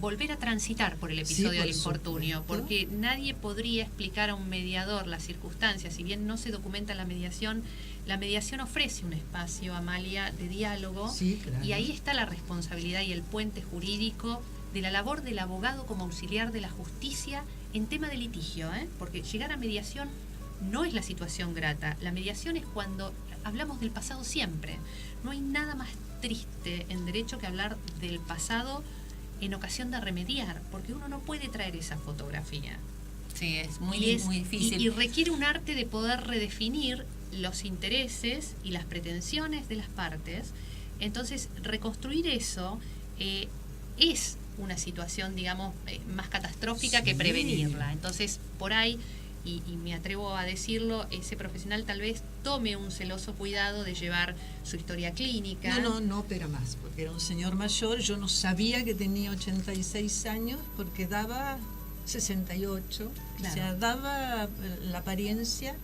Speaker 4: volver a transitar por el
Speaker 5: Sí,
Speaker 4: episodio
Speaker 5: por
Speaker 4: del infortunio,
Speaker 5: supuesto.
Speaker 4: porque nadie podría explicar a un mediador las circunstancias. Si bien no se documenta la mediación ofrece un espacio, Amalia, de diálogo,
Speaker 5: Sí, claro.
Speaker 4: y ahí está la responsabilidad y el puente jurídico de la labor del abogado como auxiliar de la justicia en tema de litigio, porque llegar a mediación no es la situación grata. La mediación es cuando hablamos del pasado siempre. No hay nada más triste en derecho que hablar del pasado en ocasión de remediar, porque uno no puede traer esa fotografía.
Speaker 3: Sí, es muy
Speaker 4: Y
Speaker 3: difícil.
Speaker 4: y requiere un arte de poder redefinir los intereses y las pretensiones de las partes. Entonces, reconstruir eso es una situación, digamos, más catastrófica que
Speaker 5: Sí.
Speaker 4: prevenirla. Entonces, por ahí, y me atrevo a decirlo, ese profesional tal vez tome un celoso cuidado de llevar su historia clínica.
Speaker 5: No opera más, porque era un señor mayor. Yo no sabía que tenía 86 años porque daba 68.
Speaker 4: Claro.
Speaker 5: O sea, daba la apariencia.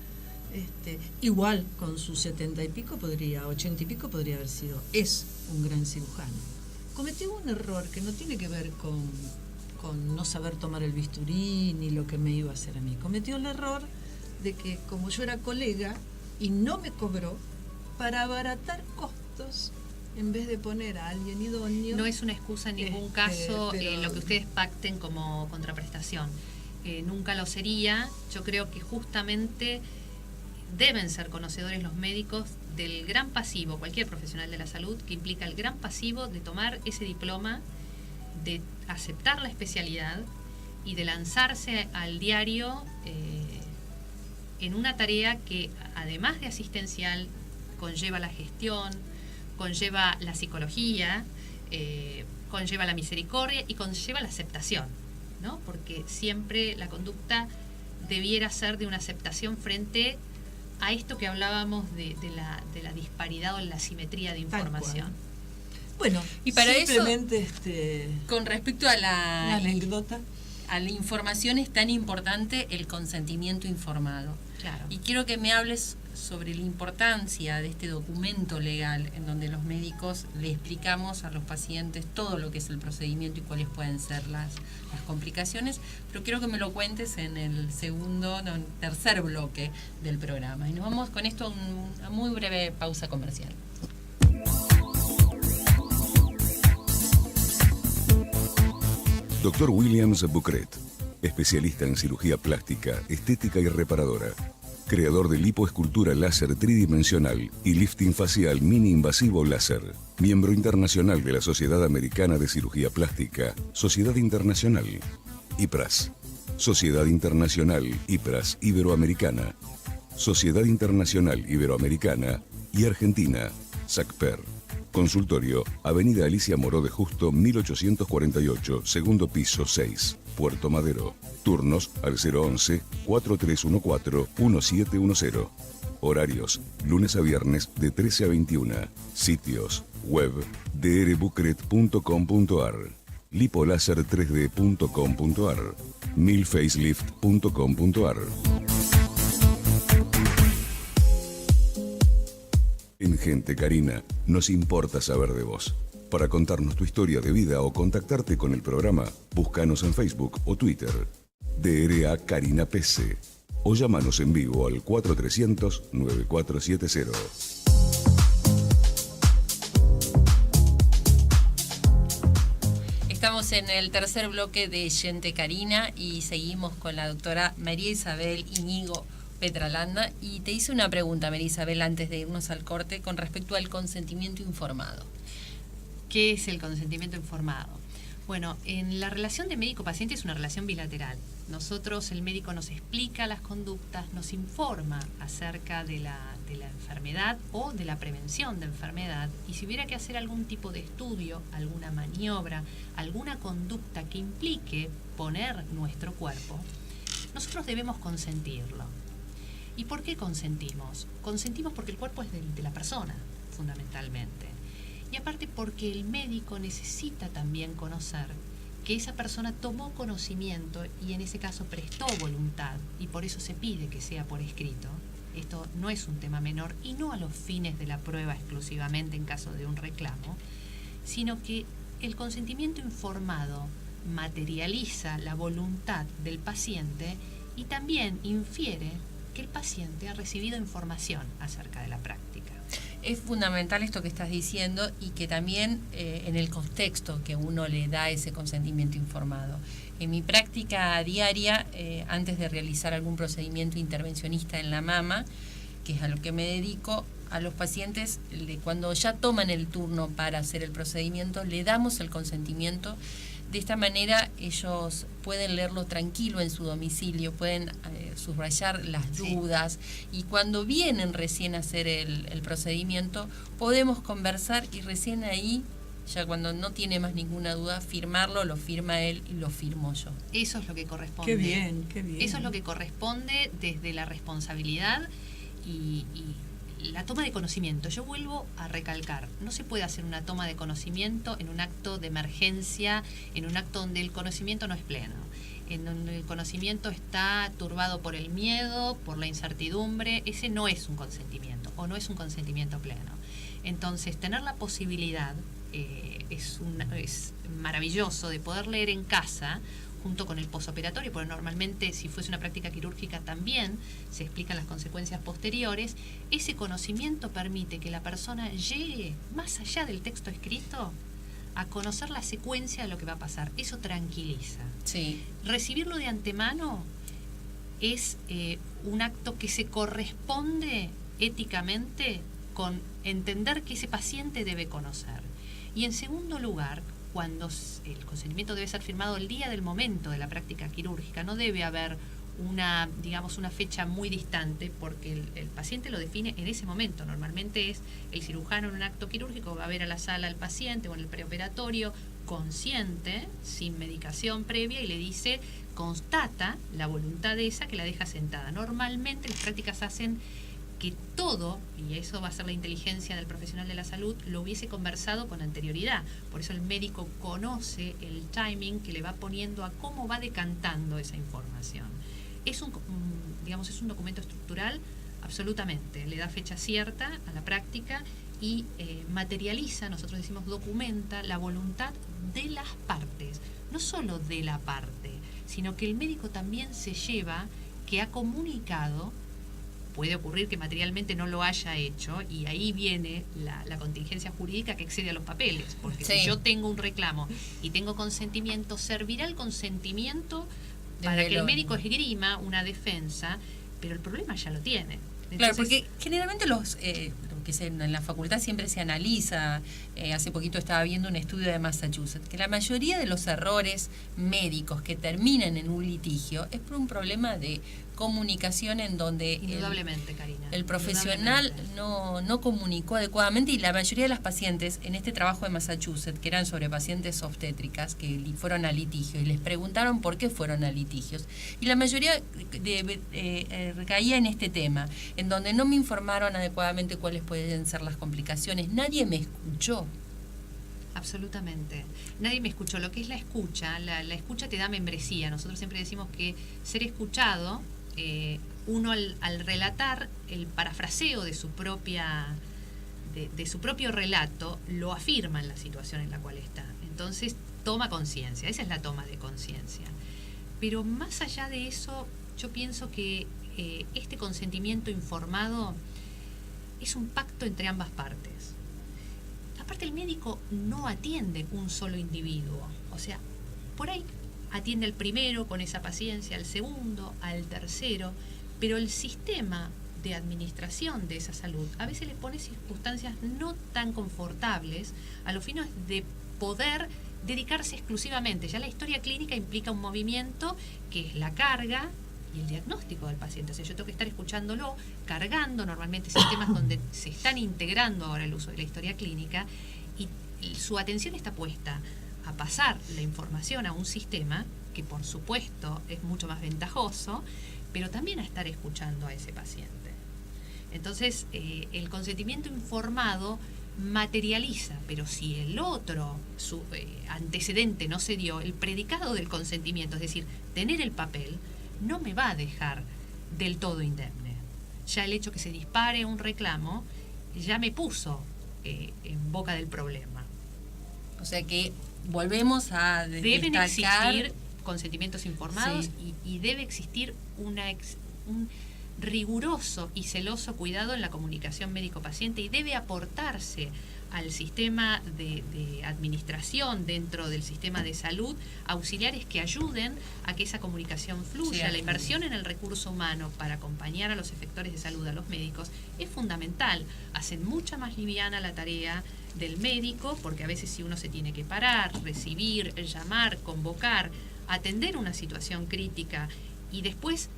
Speaker 5: Igual con sus 70 y pico 80 y pico podría haber sido. Es un gran cirujano. Cometió un error que no tiene que ver con no saber tomar el bisturí ni lo que me iba a hacer a mí. Cometió el error de que, como yo era colega y no me cobró, para abaratar costos, en vez de poner a alguien idóneo.
Speaker 4: No es una excusa en ningún
Speaker 5: Este,
Speaker 4: caso
Speaker 5: pero-
Speaker 4: lo que ustedes pacten como contraprestación. Nunca lo sería. Yo creo que justamente deben ser conocedores los médicos del gran pasivo, cualquier profesional de la salud, que implica el gran pasivo de tomar ese diploma, de aceptar la especialidad y de lanzarse al diario en una tarea que, además de asistencial, conlleva la gestión, conlleva la psicología, conlleva la misericordia y conlleva la aceptación, ¿no? Porque siempre la conducta debiera ser de una aceptación frente a esto que hablábamos de la disparidad o la asimetría de
Speaker 5: Tal
Speaker 4: información.
Speaker 5: cual. Bueno,
Speaker 3: Y para eso-
Speaker 5: simplemente
Speaker 3: Con respecto a
Speaker 5: una anécdota.
Speaker 3: a la información, es tan importante el consentimiento informado.
Speaker 4: Claro.
Speaker 3: Y quiero que me hables sobre la importancia de este documento legal en donde los médicos le explicamos a los pacientes todo lo que es el procedimiento y cuáles pueden ser las complicaciones, pero quiero que me lo cuentes en el tercer bloque del programa. Y nos vamos con esto a una muy breve pausa comercial.
Speaker 1: Dr. Williams Bucret, especialista en cirugía plástica, estética y reparadora. Creador de lipoescultura láser tridimensional y lifting facial mini invasivo láser. Miembro internacional de la Sociedad Americana de Cirugía Plástica, Sociedad Internacional. IPRAS. Sociedad Internacional IPRAS Iberoamericana. Sociedad Internacional Iberoamericana y Argentina, SACPER. Consultorio, Avenida Alicia Moró de Justo, 1848, segundo piso 6, Puerto Madero. Turnos al 011-4314-1710. Horarios, lunes a viernes de 13 a 21. Sitios, web, drbucret.com.ar, lipolaser3d.com.ar, milfacelift.com.ar. En Gente Carina, nos importa saber de vos. Para contarnos tu historia de vida o contactarte con el programa, búscanos en Facebook o Twitter. DRA Carina PC. O llámanos en vivo al 4300-9470.
Speaker 3: Estamos en el tercer bloque de Gente Carina y seguimos con la doctora María Isabel Íñigo Petralanda, y te hice una pregunta, María Isabel, antes de irnos al corte, con respecto al consentimiento informado.
Speaker 4: ¿Qué es el consentimiento informado? Bueno, en la relación de médico-paciente es una relación bilateral. Nosotros, el médico nos explica las conductas, nos informa acerca de la enfermedad o de la prevención de enfermedad, y si hubiera que hacer algún tipo de estudio, alguna maniobra, alguna conducta que implique poner nuestro cuerpo, nosotros debemos consentirlo. ¿Y por qué consentimos? Consentimos porque el cuerpo es de la persona, fundamentalmente. Y aparte porque el médico necesita también conocer que esa persona tomó conocimiento y en ese caso prestó voluntad, y por eso se pide que sea por escrito. Esto no es un tema menor, y no a los fines de la prueba exclusivamente en caso de un reclamo, sino que el consentimiento informado materializa la voluntad del paciente y también infiere que el paciente ha recibido información acerca de la práctica.
Speaker 3: Es fundamental esto que estás diciendo, y que también en el contexto que uno le da ese consentimiento informado. En mi práctica diaria, antes de realizar algún procedimiento intervencionista en la mama, que es a lo que me dedico, a los pacientes, cuando ya toman el turno para hacer el procedimiento, le damos el consentimiento. De esta manera ellos pueden leerlo tranquilo en su domicilio, pueden subrayar las dudas, y cuando vienen recién a hacer el procedimiento podemos conversar, y recién ahí, ya cuando no tiene más ninguna duda, firmarlo, lo firma él y lo firmo yo.
Speaker 4: Eso es lo que corresponde.
Speaker 5: Qué bien, qué bien.
Speaker 4: Eso es lo que corresponde desde la responsabilidad y la toma de conocimiento. Yo vuelvo a recalcar, no se puede hacer una toma de conocimiento en un acto de emergencia, en un acto donde el conocimiento no es pleno, en donde el conocimiento está turbado por el miedo, por la incertidumbre. Ese no es un consentimiento, o no es un consentimiento pleno. Entonces, tener la posibilidad es maravilloso de poder leer en casa junto con el posoperatorio, porque normalmente si fuese una práctica quirúrgica también se explican las consecuencias posteriores. Ese conocimiento permite que la persona llegue más allá del texto escrito a conocer la secuencia de lo que va a pasar. Eso tranquiliza.
Speaker 3: Sí.
Speaker 4: Recibirlo de antemano es un acto que se corresponde éticamente con entender que ese paciente debe conocer. Y en segundo lugar, cuando el consentimiento debe ser firmado el día del momento de la práctica quirúrgica, no debe haber una fecha muy distante, porque el paciente lo define en ese momento. Normalmente es el cirujano en un acto quirúrgico, va a ver a la sala al paciente o en el preoperatorio consciente, sin medicación previa, y le dice, constata la voluntad de esa, que la deja sentada. Normalmente las prácticas hacen que todo, y eso va a ser la inteligencia del profesional de la salud, lo hubiese conversado con anterioridad. Por eso el médico conoce el timing que le va poniendo a cómo va decantando esa información. Es un documento estructural absolutamente. Le da fecha cierta a la práctica y materializa, nosotros decimos documenta, la voluntad de las partes, no solo de la parte, sino que el médico también se lleva que ha comunicado. Puede ocurrir que materialmente no lo haya hecho y ahí viene la contingencia jurídica que excede a los papeles, porque
Speaker 3: Sí.
Speaker 4: si yo tengo un reclamo y tengo consentimiento, servirá el consentimiento para
Speaker 3: Desde
Speaker 4: que el
Speaker 3: lo-
Speaker 4: médico esgrima una defensa, pero el problema ya lo tiene.
Speaker 3: Claro,
Speaker 4: Entonces,
Speaker 3: porque generalmente lo que en la facultad siempre se analiza, hace poquito estaba viendo un estudio de Massachusetts, que la mayoría de los errores médicos que terminan en un litigio es por un problema de comunicación en donde
Speaker 4: indudablemente, Karina.
Speaker 3: el profesional
Speaker 4: indudablemente.
Speaker 3: no comunicó adecuadamente, y la mayoría de las pacientes en este trabajo de Massachusetts, que eran sobre pacientes obstétricas que fueron a litigio y les preguntaron por qué fueron a litigios, y la mayoría recaía en este tema, en donde no me informaron adecuadamente cuáles pueden ser las complicaciones, nadie me escuchó.
Speaker 4: Absolutamente. Nadie me escuchó. Lo que es la escucha te da membresía. Nosotros siempre decimos que ser escuchado, uno al relatar el parafraseo de su propia de su propio relato, lo afirma en la situación en la cual está. Entonces toma conciencia. Esa es la toma de conciencia. Pero más allá de eso, yo pienso que este consentimiento informado es un pacto entre ambas partes. Aparte, el médico no atiende un solo individuo. O sea, por ahí atiende al primero con esa paciencia, al segundo, al tercero, pero el sistema de administración de esa salud a veces le pone circunstancias no tan confortables a los fines de poder dedicarse exclusivamente. Ya la historia clínica implica un movimiento que es la carga y el diagnóstico del paciente. O sea, yo tengo que estar escuchándolo, cargando normalmente sistemas donde se están integrando ahora el uso de la historia clínica, y su atención está puesta a pasar la información a un sistema que por supuesto es mucho más ventajoso, pero también a estar escuchando a ese paciente. Entonces, el consentimiento informado materializa, pero si el otro, su antecedente no se dio, el predicado del consentimiento, es decir, tener el papel, no me va a dejar del todo indemne. Ya el hecho que se dispare un reclamo ya me puso en boca del problema.
Speaker 3: O sea que volvemos a
Speaker 4: Deben
Speaker 3: destacar...
Speaker 4: existir consentimientos informados,
Speaker 3: Sí.
Speaker 4: y debe existir un riguroso y celoso cuidado en la comunicación médico-paciente, y debe aportarse al sistema de administración dentro del sistema de salud auxiliares que ayuden a que esa comunicación fluya.
Speaker 3: Sí,
Speaker 4: la inversión en el recurso humano para acompañar a los efectores de salud, a los médicos, es fundamental. Hacen mucha más liviana la tarea del médico, porque a veces si uno se tiene que parar, recibir, llamar, convocar, atender una situación crítica y después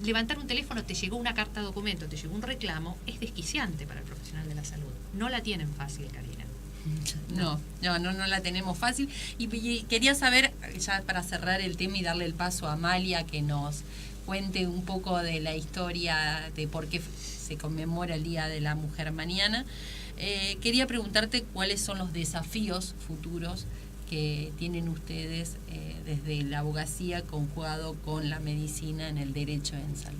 Speaker 4: levantar un teléfono, te llegó una carta documento, te llegó un reclamo, es desquiciante para el profesional de la salud. No la tienen fácil, Karina.
Speaker 3: No la tenemos fácil. Y quería saber, ya para cerrar el tema y darle el paso a Amalia, que nos cuente un poco de la historia de por qué se conmemora el Día de la Mujer mañana. Quería preguntarte cuáles son los desafíos futuros que tienen ustedes desde la abogacía conjugado con la medicina en el derecho en salud.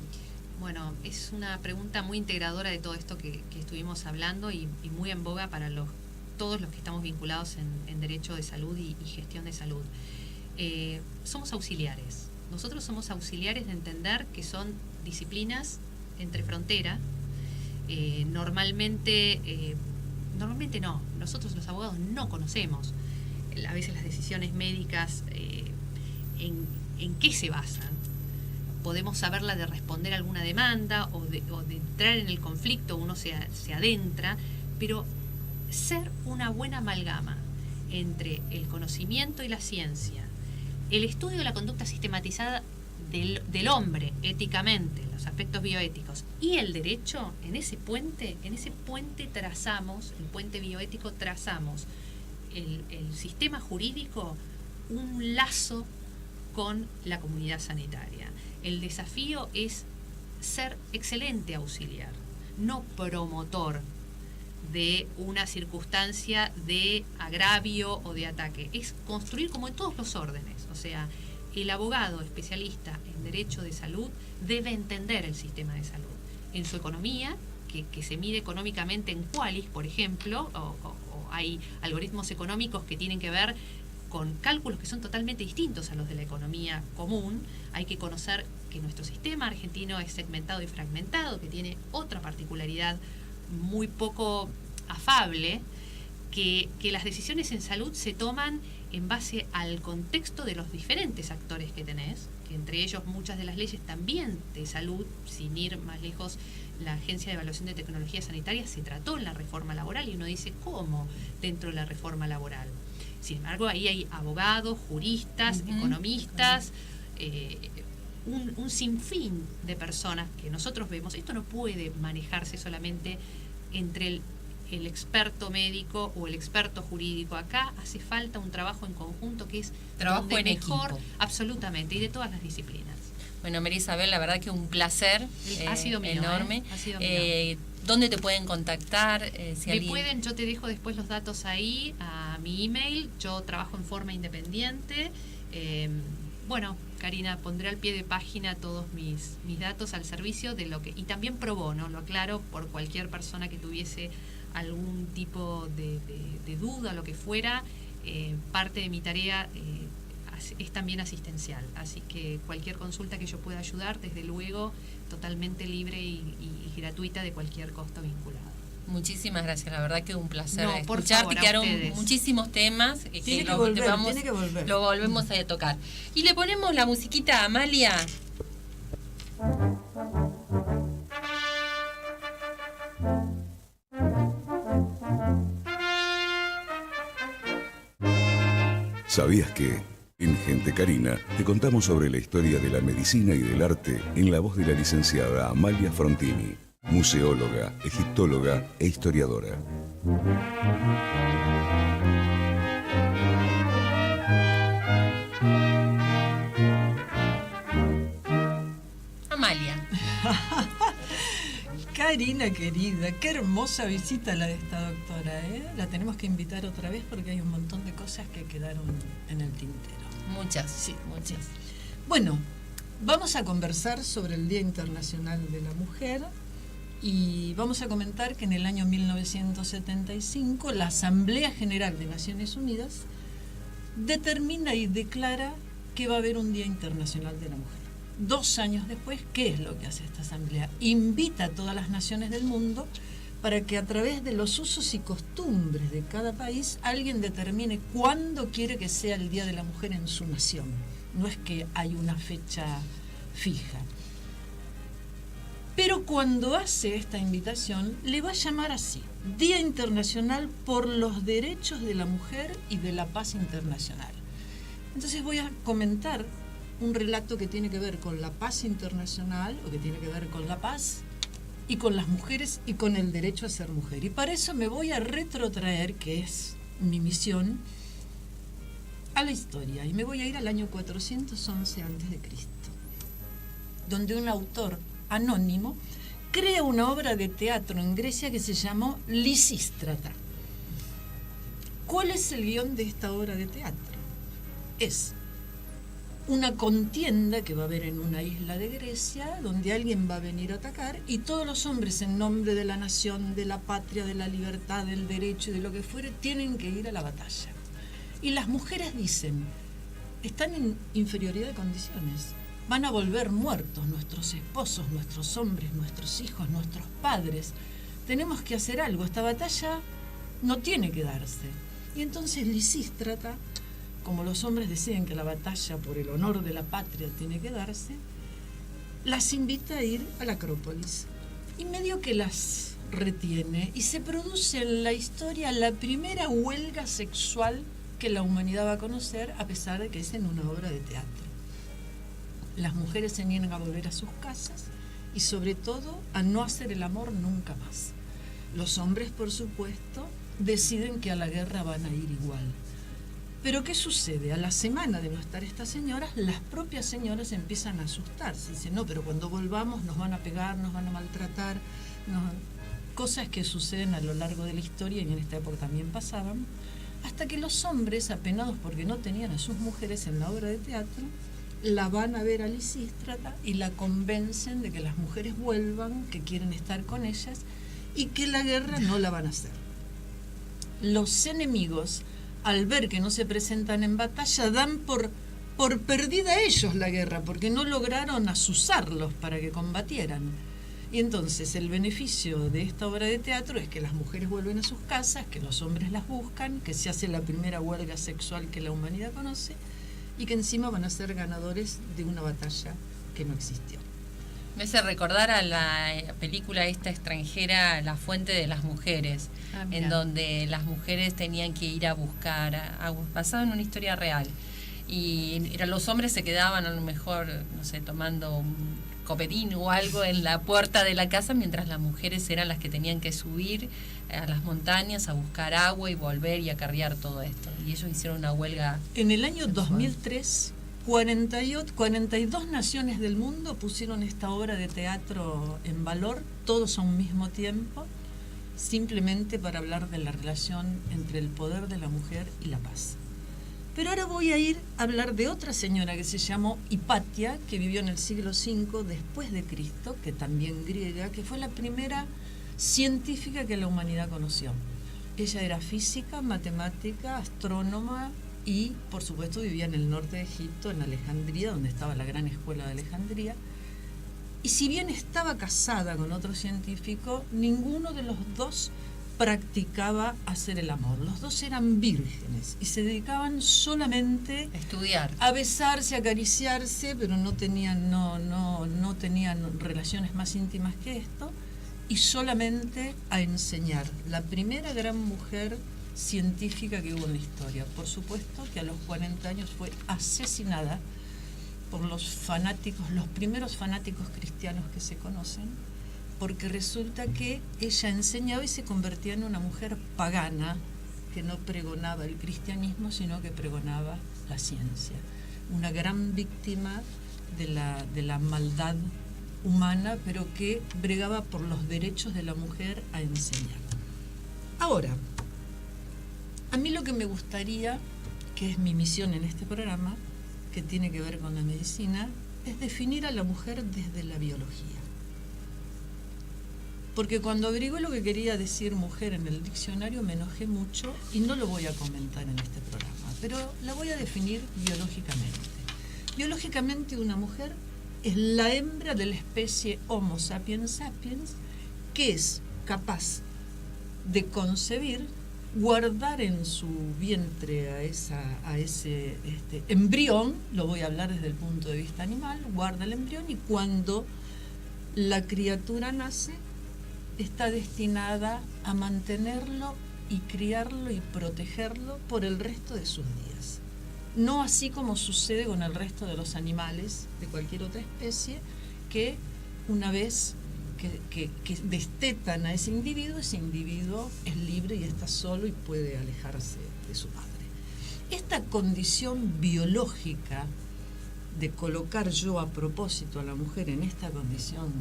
Speaker 4: Bueno, es una pregunta muy integradora de todo esto que estuvimos hablando, y muy en boga para todos los que estamos vinculados en derecho de salud y gestión de salud. Somos auxiliares. Nosotros somos auxiliares de entender que son disciplinas entre frontera. Normalmente no. Nosotros los abogados no conocemos a veces las decisiones médicas en qué se basan. Podemos saberla de responder alguna demanda o de entrar en el conflicto, uno se adentra, pero ser una buena amalgama entre el conocimiento y la ciencia, el estudio de la conducta sistematizada del hombre éticamente, los aspectos bioéticos, y el derecho, en ese puente trazamos, el puente bioético, trazamos el sistema jurídico un lazo con la comunidad sanitaria. El desafío es ser excelente auxiliar, no promotor de una circunstancia de agravio o de ataque. Es construir como en todos los órdenes. O sea, el abogado especialista en derecho de salud debe entender el sistema de salud, en su economía, que se mide económicamente en Qualys, por ejemplo, o hay algoritmos económicos que tienen que ver con cálculos que son totalmente distintos a los de la economía común. Hay que conocer que nuestro sistema argentino es segmentado y fragmentado, que tiene otra particularidad muy poco afable, que las decisiones en salud se toman en base al contexto de los diferentes actores que tenés, que entre ellos muchas de las leyes también de salud, sin ir más lejos, la Agencia de Evaluación de Tecnología Sanitaria se trató en la reforma laboral y uno dice, ¿cómo dentro de la reforma laboral? Sin embargo, ahí hay abogados, juristas, economistas, un sinfín de personas que nosotros vemos. Esto no puede manejarse solamente entre el experto médico o el experto jurídico. Acá hace falta un trabajo en conjunto que es
Speaker 3: Trabajo en
Speaker 4: mejor,
Speaker 3: equipo.
Speaker 4: absolutamente, y de todas las disciplinas.
Speaker 3: Bueno, María Isabel, la verdad que un placer
Speaker 4: Ha sido mío,
Speaker 3: enorme.
Speaker 4: ha sido mío.
Speaker 3: ¿Dónde te pueden contactar?
Speaker 4: Yo te dejo después los datos ahí a mi email. Yo trabajo en forma independiente. Bueno, Karina, pondré al pie de página todos mis datos al servicio de lo que, y también pro bono, lo aclaro, por cualquier persona que tuviese algún tipo de duda, lo que fuera. Parte de mi tarea es también asistencial, así que cualquier consulta que yo pueda ayudar, desde luego, totalmente libre y gratuita, de cualquier costo vinculado.
Speaker 3: Muchísimas gracias, la verdad que un placer
Speaker 4: No, por
Speaker 3: escucharte.
Speaker 4: favor, a
Speaker 3: Quedaron
Speaker 4: ustedes.
Speaker 3: muchísimos temas
Speaker 5: Tiene que volver.
Speaker 3: Lo volvemos a tocar. Y le ponemos la musiquita a Amalia.
Speaker 1: ¿Sabías que en Gente Karina te contamos sobre la historia de la medicina y del arte en la voz de la licenciada Amalia Frontini, museóloga, egiptóloga e historiadora?
Speaker 3: Amalia.
Speaker 5: Karina querida, qué hermosa visita la de esta doctora, ¿eh? La tenemos que invitar otra vez porque hay un montón de cosas que quedaron en el tintero.
Speaker 3: Muchas, sí, muchas.
Speaker 5: Bueno, vamos a conversar sobre el Día Internacional de la Mujer y vamos a comentar que en el año 1975 la Asamblea General de Naciones Unidas determina y declara que va a haber un Día Internacional de la Mujer. 2 años después, ¿qué es lo que hace esta asamblea? Invita a todas las naciones del mundo para que a través de los usos y costumbres de cada país alguien determine cuándo quiere que sea el Día de la Mujer en su nación. No es que hay una fecha fija. Pero cuando hace esta invitación, le va a llamar así: Día Internacional por los Derechos de la Mujer y de la Paz Internacional. Entonces voy a comentar un relato que tiene que ver con la paz internacional, o que tiene que ver con la paz y con las mujeres y con el derecho a ser mujer. Y para eso me voy a retrotraer, que es mi misión, a la historia. Y me voy a ir al año 411 a.C., donde un autor anónimo crea una obra de teatro en Grecia que se llamó Lisístrata. ¿Cuál es el guión de esta obra de teatro? Es una contienda que va a haber en una isla de Grecia, donde alguien va a venir a atacar, y todos los hombres, en nombre de la nación, de la patria, de la libertad, del derecho y de lo que fuere, tienen que ir a la batalla. Y las mujeres dicen, están en inferioridad de condiciones, van a volver muertos nuestros esposos, nuestros hombres, nuestros hijos, nuestros padres. Tenemos que hacer algo, esta batalla no tiene que darse. Y entonces Lisístrata, como los hombres decían que la batalla por el honor de la patria tiene que darse, las invita a ir a la Acrópolis. Y medio que las retiene, y se produce en la historia la primera huelga sexual que la humanidad va a conocer, a pesar de que es en una obra de teatro. Las mujeres se niegan a volver a sus casas y sobre todo a no hacer el amor nunca más. Los hombres, por supuesto, deciden que a la guerra van a ir igual. Pero ¿qué sucede? A la semana de no estar estas señoras, las propias señoras empiezan a asustarse. Dicen, no, pero cuando volvamos nos van a pegar, nos van a maltratar. Cosas que suceden a lo largo de la historia y en esta época también pasaban. Hasta que los hombres, apenados porque no tenían a sus mujeres en la obra de teatro, la van a ver a Lisístrata y la convencen de que las mujeres vuelvan, que quieren estar con ellas y que la guerra no la van a hacer. Los enemigos, al ver que no se presentan en batalla, dan por perdida ellos la guerra, porque no lograron azuzarlos para que combatieran. Y entonces el beneficio de esta obra de teatro es que las mujeres vuelven a sus casas, que los hombres las buscan, que se hace la primera huelga sexual que la humanidad conoce y que encima van a ser ganadores de una batalla que no existió.
Speaker 3: Me hace recordar a la película esta extranjera, La Fuente de las Mujeres, en donde las mujeres tenían que ir a buscar agua, basado en una historia real. Y los hombres se quedaban a lo mejor, no sé, tomando un copetín o algo en la puerta de la casa, mientras las mujeres eran las que tenían que subir a las montañas a buscar agua y volver y acarrear todo esto. Y ellos hicieron una huelga.
Speaker 5: En el año 2003, 42 naciones del mundo pusieron esta obra de teatro en valor, todos a un mismo tiempo, simplemente para hablar de la relación entre el poder de la mujer y la paz. Pero ahora voy a ir a hablar de otra señora que se llamó Hipatia, que vivió en el siglo V después de Cristo, que también griega, que fue la primera científica que la humanidad conoció. Ella era física, matemática, astrónoma y, por supuesto, vivía en el norte de Egipto, en Alejandría, donde estaba la gran escuela de Alejandría. Y si bien estaba casada con otro científico, ninguno de los dos practicaba hacer el amor. Los dos eran vírgenes y se dedicaban solamente
Speaker 3: Estudiar.
Speaker 5: a besarse, a acariciarse, pero no tenían relaciones más íntimas que esto, y solamente a enseñar. La primera gran mujer científica que hubo en la historia. Por supuesto que a los 40 años fue asesinada por los fanáticos, los primeros fanáticos cristianos que se conocen, porque resulta que ella enseñaba y se convertía en una mujer pagana que no pregonaba el cristianismo, sino que pregonaba la ciencia. Una gran víctima de la maldad humana, pero que bregaba por los derechos de la mujer a enseñar. Ahora, a mí lo que me gustaría, que es mi misión en este programa, que tiene que ver con la medicina, es definir a la mujer desde la biología. Porque cuando averigué lo que quería decir mujer en el diccionario me enojé mucho y no lo voy a comentar en este programa, pero la voy a definir biológicamente. Biológicamente una mujer es la hembra de la especie Homo sapiens sapiens, que es capaz de concebir, guardar en su vientre a ese embrión, lo voy a hablar desde el punto de vista animal, guarda el embrión y cuando la criatura nace, está destinada a mantenerlo y criarlo y protegerlo por el resto de sus días. No así como sucede con el resto de los animales de cualquier otra especie, que una vez que destetan a ese individuo es libre y está solo y puede alejarse de su madre. Esta condición biológica de colocar yo a propósito a la mujer en esta condición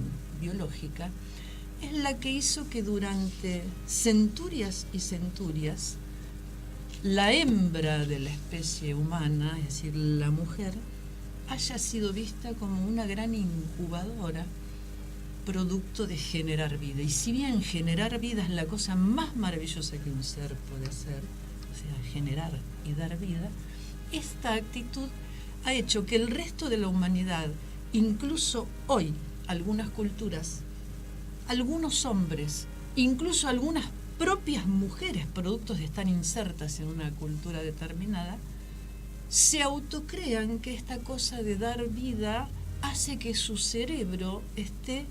Speaker 5: biológica es la que hizo que durante centurias y centurias la hembra de la especie humana, es decir, la mujer, haya sido vista como una gran incubadora, producto de generar vida. Y si bien generar vida es la cosa más maravillosa que un ser puede hacer, o sea, generar y dar vida, esta actitud ha hecho que el resto de la humanidad, incluso hoy, algunas culturas, algunos hombres, incluso algunas propias mujeres, productos de estar insertas en una cultura determinada, se autocrean que esta cosa de dar vida hace que su cerebro esté,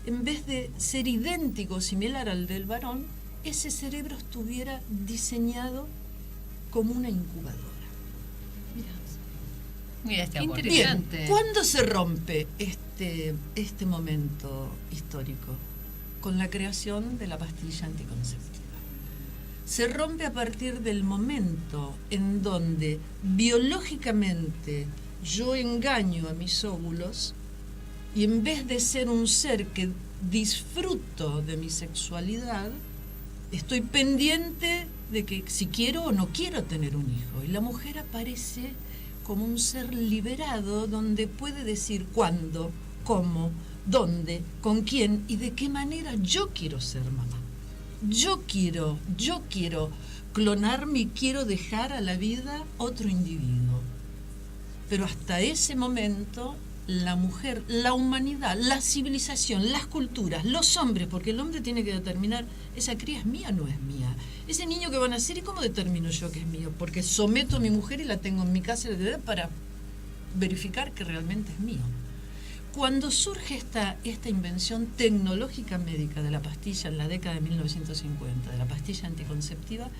Speaker 5: en vez de ser idéntico, similar al del varón, ese cerebro estuviera diseñado como una incubadora.
Speaker 3: Mira este
Speaker 4: Qué
Speaker 3: aporte.
Speaker 4: interesante.
Speaker 5: Bien, ¿cuándo se rompe este momento histórico? Con la creación de la pastilla anticonceptiva. Se rompe a partir del momento en donde biológicamente yo engaño a mis óvulos y en vez de ser un ser que disfruto de mi sexualidad, estoy pendiente de que si quiero o no quiero tener un hijo. Y la mujer aparece como un ser liberado donde puede decir cuándo, cómo, dónde, con quién y de qué manera yo quiero ser mamá. Yo quiero clonarme y quiero dejar a la vida otro individuo. Pero hasta ese momento, la mujer, la humanidad, la civilización, las culturas, los hombres, porque el hombre tiene que determinar, esa cría es mía o no es mía. Ese niño que van a nacer, ¿y cómo determino yo que es mío? Porque someto a mi mujer y la tengo en mi casa para verificar que realmente es mío. Cuando surge esta invención tecnológica médica de la pastilla en la década de 1950, de la pastilla anticonceptiva,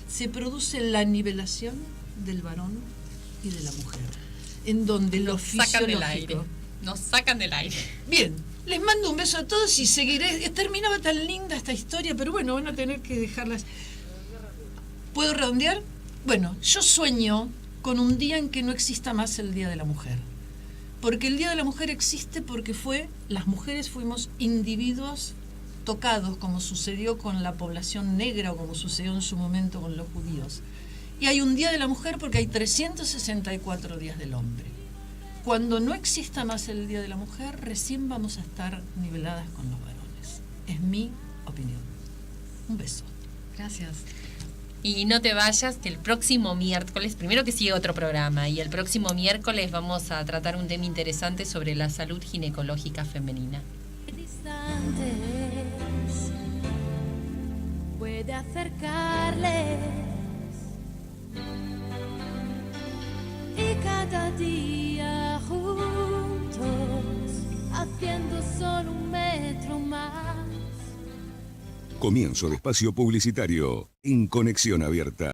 Speaker 5: se produce la nivelación del varón y de la mujer, en donde lo fisiológico...
Speaker 3: Nos sacan del aire.
Speaker 5: Bien, les mando un beso a todos y seguiré. Terminaba tan linda esta historia, pero bueno, van a tener que dejarlas. ¿Puedo redondear? Bueno, yo sueño con un día en que no exista más el Día de la Mujer. Porque el Día de la Mujer existe porque las mujeres fuimos individuos tocados, como sucedió con la población negra o como sucedió en su momento con los judíos. Y hay un Día de la Mujer porque hay 364 días del hombre. Cuando no exista más el Día de la Mujer, recién vamos a estar niveladas con los varones. Es mi opinión. Un beso.
Speaker 4: Gracias.
Speaker 3: Y no te vayas, que el próximo miércoles, primero que sigue otro programa, y el próximo miércoles vamos a tratar un tema interesante sobre la salud ginecológica femenina.
Speaker 2: Distantes puede acercarles y cada día juntos haciendo solo 1 metro más.
Speaker 1: Comienzo de espacio publicitario en Conexión Abierta.